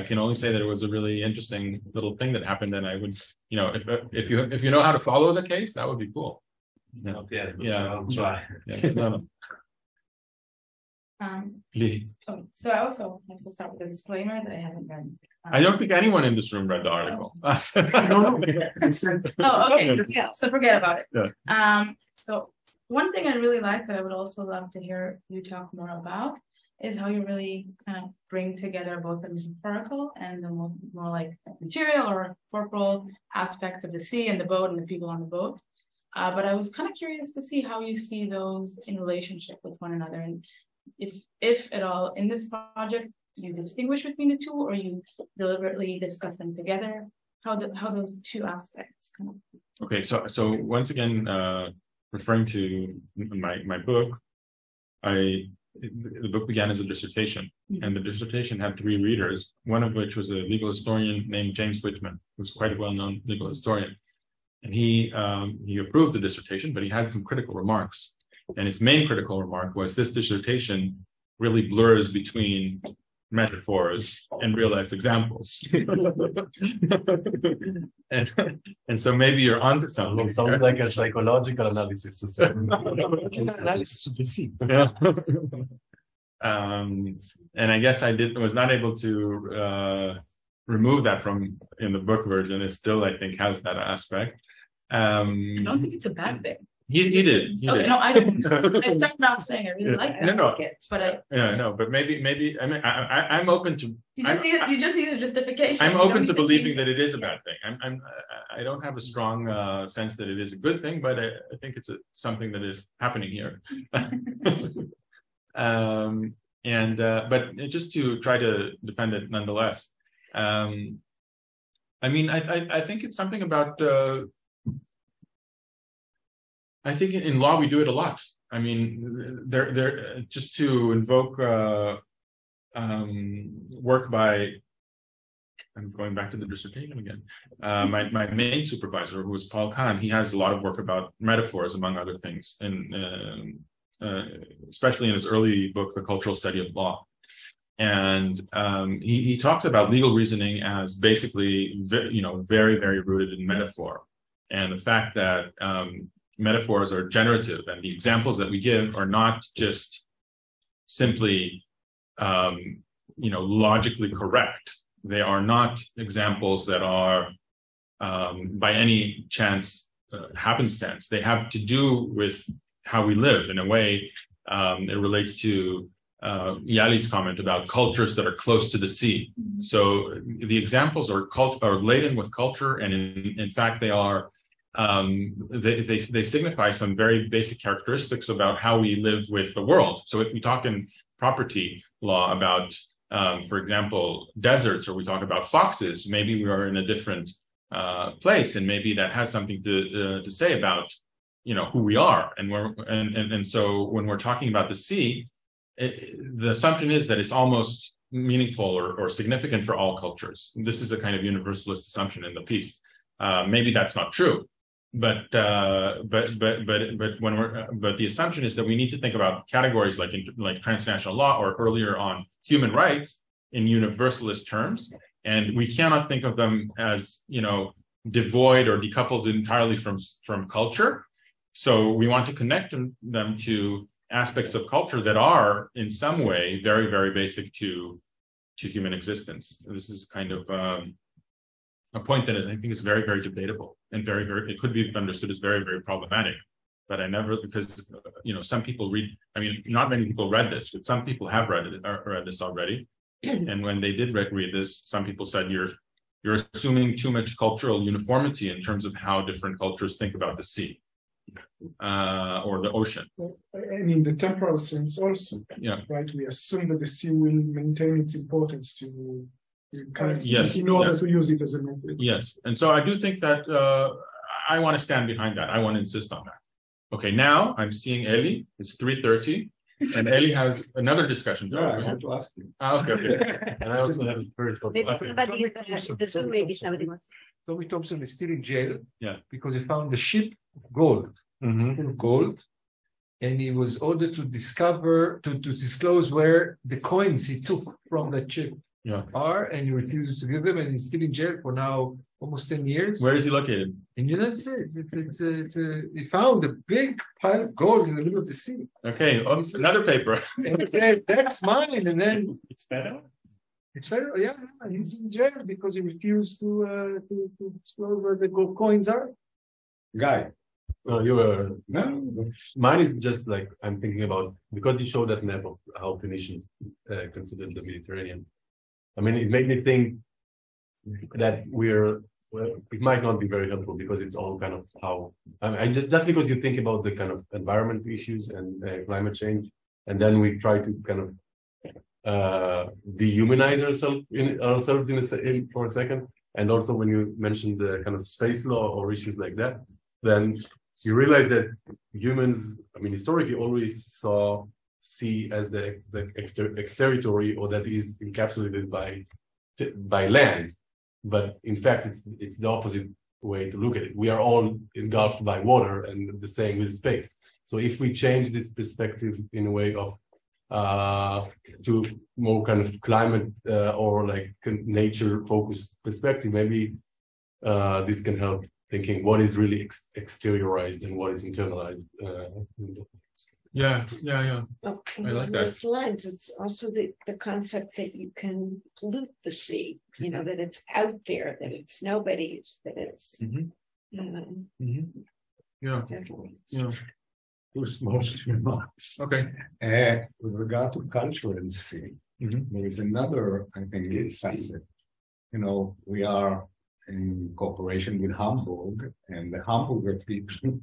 can only say that it was a really interesting little thing that happened. And I would, if you know how to follow the case, that would be cool. I'll try. No. So I also have to start with a disclaimer that I haven't read. I don't think anyone in this room read the article. Okay. Yeah. So forget about it. Yeah. So one thing I really like that I would also love to hear you talk more about is how you really kind of bring together both the metaphorical and the more like material or corporal aspects of the sea and the boat and the people on the boat. But I was kind of curious to see how you see those in relationship with one another, and if at all in this project you distinguish between the two or you deliberately discuss them together, how those two aspects come up. Okay, so once again, referring to my book, the book began as a dissertation, and the dissertation had 3 readers, one of which was a legal historian named James Whitman, who's quite a well-known legal historian. And he approved the dissertation, but he had some critical remarks. And his main critical remark was this dissertation really blurs between metaphors and real life examples. and so maybe you're onto something. It sounds like a psychological analysis. Analysis of the sea. Yeah. And I guess I was not able to remove that from in the book version. It still, I think, has that aspect. I don't think it's a bad thing. He did. No, I don't. I started off saying I really like that. No. But but maybe. I mean, I'm open to. You just need a justification. I'm open to believing that it is a bad thing. I don't have a strong sense that it is a good thing, but I think it's something that is happening here. But just to try to defend it nonetheless. I mean, I think it's something about. I think in law we do it a lot. I mean, there just to invoke work by. I'm going back to the dissertation again. My main supervisor, who was Paul Kahn, he has a lot of work about metaphors, among other things, and especially in his early book, The Cultural Study of Law. And he talks about legal reasoning as basically, very, very rooted in metaphor, and the fact that metaphors are generative, and the examples that we give are not just simply, logically correct. They are not examples that are by any chance happenstance. They have to do with how we live. In a way, it relates to Yali's comment about cultures that are close to the sea. So the examples are laden with culture, and in fact they are they signify some very basic characteristics about how we live with the world. So if we talk in property law about, for example, deserts, or we talk about foxes, maybe we are in a different place, and maybe that has something to say about who we are. And so when we're talking about the sea, the assumption is that it's almost meaningful or significant for all cultures. This is a kind of universalist assumption in the piece. Maybe that's not true, but the assumption is that we need to think about categories like transnational law, or earlier on human rights, in universalist terms, and we cannot think of them as devoid or decoupled entirely from culture. So we want to connect them to aspects of culture that are in some way very, very basic to human existence. This is kind of a point that I think is very, very debatable, and very, very, it could be understood as very, very problematic. But I never, because some people read. I mean, not many people read this, but some people have read this already. And when they did read this, some people said you're assuming too much cultural uniformity in terms of how different cultures think about the sea. Or the ocean. And in the temporal sense also, right? We assume that the sea will maintain its importance to yes, in order to use it as a method. Yes, and so I do think that I want to stand behind that. I want to insist on that. Okay, now I'm seeing Eli. It's 3:30, and Eli has another discussion. No, I want to ask you. Okay. And I also have a very The Zoom, maybe somebody wants. Tommy Thompson is still in jail. Yeah. Because he found the ship of gold. Full of gold. And he was ordered to disclose where the coins he took from that ship are, and he refuses to give them, and he's still in jail for now almost 10 years. Where is he located? In the United States. He found a big pile of gold in the middle of the sea. Okay, another paper. And he said, that's mine. And then it's federal? It's federal, yeah. He's in jail because he refused to disclose where the gold coins are. Guy. No, you were. No. Mine is just like I'm thinking about, because you showed that map of how Phoenicians considered the Mediterranean. I mean, it made me think that it might not be very helpful, because it's all kind of how. I just because you think about the kind of environmental issues and climate change, and then we try to kind of dehumanize ourselves for a second. And also when you mentioned the kind of space law or issues like that, then you realize that humans, I mean, historically always saw sea as the exteriority, or that is encapsulated by land. But in fact, it's the opposite way to look at it. We are all engulfed by water, and the same with space. So if we change this perspective in a way of to more kind of climate or like nature focused perspective, maybe this can help thinking what is really exteriorized and what is internalized. Yeah. Oh, I like that. Those lines, it's also the concept that you can pollute the sea, that it's out there, that it's nobody's, that it's Definitely. Two small remarks. Okay. With regard to culture and sea, there is another, I think, facet. We are in cooperation with Hamburg, and the Hamburger people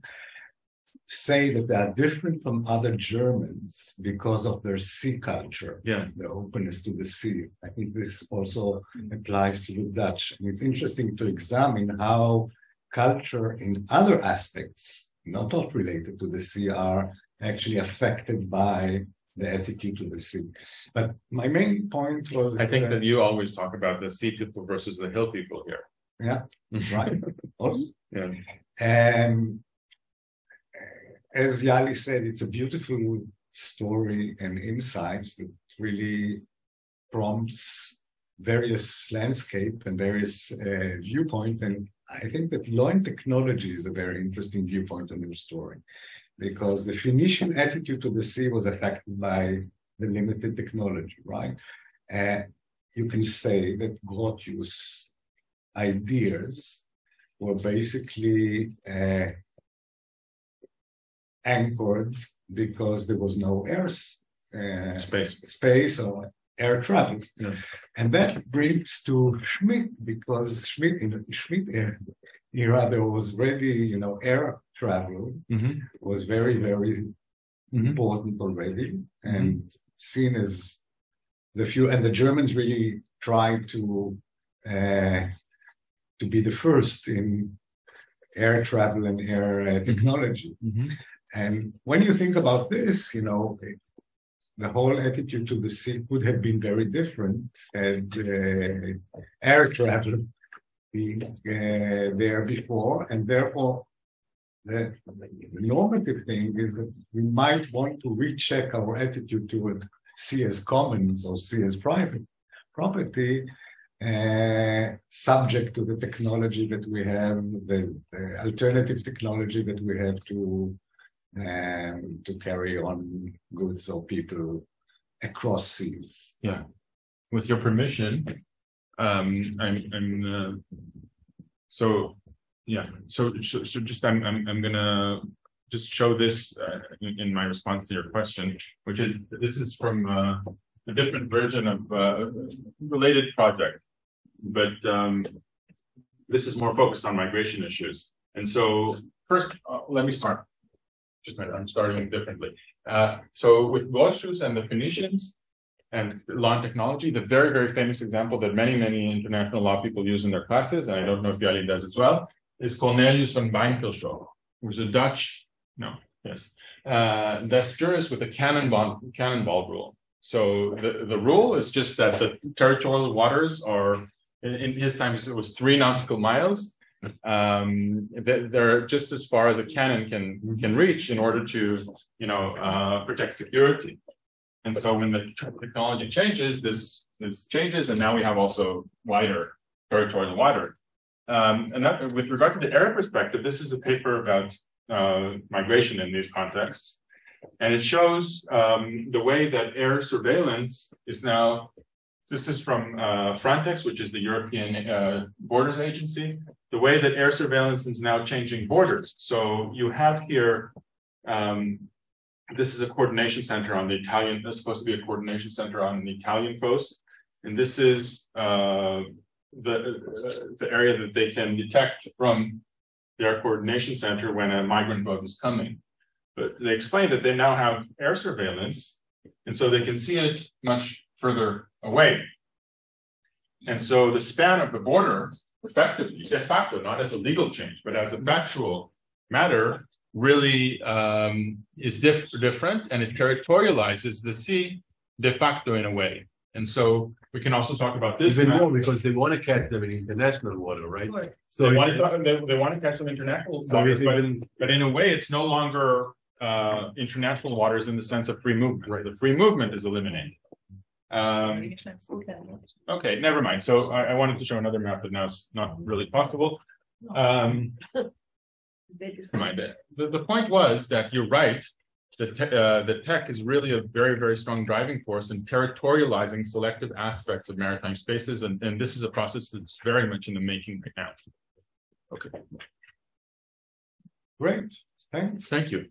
say that they are different from other Germans because of their sea culture, the openness to the sea. I think this also applies to the Dutch. And it's interesting to examine how culture in other aspects, not related to the sea, are actually affected by the attitude to the sea. But my main point was... I think that you always talk about the sea people versus the hill people here. Yeah, right. Also. Yeah. As Yali said, it's a beautiful story and insights that really prompts various landscape and various viewpoint. And I think that law and technology is a very interesting viewpoint on your story, because the Phoenician attitude to the sea was affected by the limited technology, right? You can say that Grotius' ideas were basically anchored because there was no space or air travel. Yeah. And that brings to Schmidt, because in the Schmidt era there was already, air travel was very, very important already, and seen as and the Germans really tried to be the first in air travel and air technology. And when you think about this, the whole attitude to the sea could have been very different had air travel been there before, and therefore the normative thing is that we might want to recheck our attitude toward sea as commons or sea as private property, subject to the technology that we have, the alternative technology that we have to carry on goods or people across seas. Yeah. With your permission, I'm gonna just show this in my response to your question, which is, this is from a different version of a related project, but this is more focused on migration issues. And so first, let me start. Just a minute, I'm starting differently. So with Grotius and the Phoenicians and law and technology, the very, very famous example that many, many international law people use in their classes, and I don't know if Yali does as well, is Cornelius van Bijnkelschouw, who was a Dutch, Dutch jurist with a cannonball rule. So the rule is just that the territorial waters are, in his time, it was 3 nautical miles. They're just as far as a cannon can reach in order to, protect security. And so when the technology changes, this changes, and now we have also wider territorial water. And that, with regard to the air perspective, this is a paper about migration in these contexts, and it shows the way that air surveillance is now. This is from Frontex, which is the European Borders Agency. The way that air surveillance is now changing borders. So you have here, this is a coordination center on the Italian, this is supposed to be a coordination center on the Italian coast. And this is the area that they can detect from their coordination center when a migrant boat is coming. But they explain that they now have air surveillance, and so they can see it much further away. And so the span of the border, effectively, de facto, not as a legal change, but as a factual matter, really is different, and it territorializes the sea de facto in a way. And so we can also talk about this. Even more, because they want to catch them in international water, right? So they want to catch them in international waters, but in a way, it's no longer international waters in the sense of free movement. Right. The free movement is eliminated. Okay, never mind. So I wanted to show another map, but now it's not really possible. The point was that you're right, that the tech is really a very, very strong driving force in territorializing selective aspects of maritime spaces, and this is a process that's very much in the making right now. Okay. Great. Thanks. Thank you.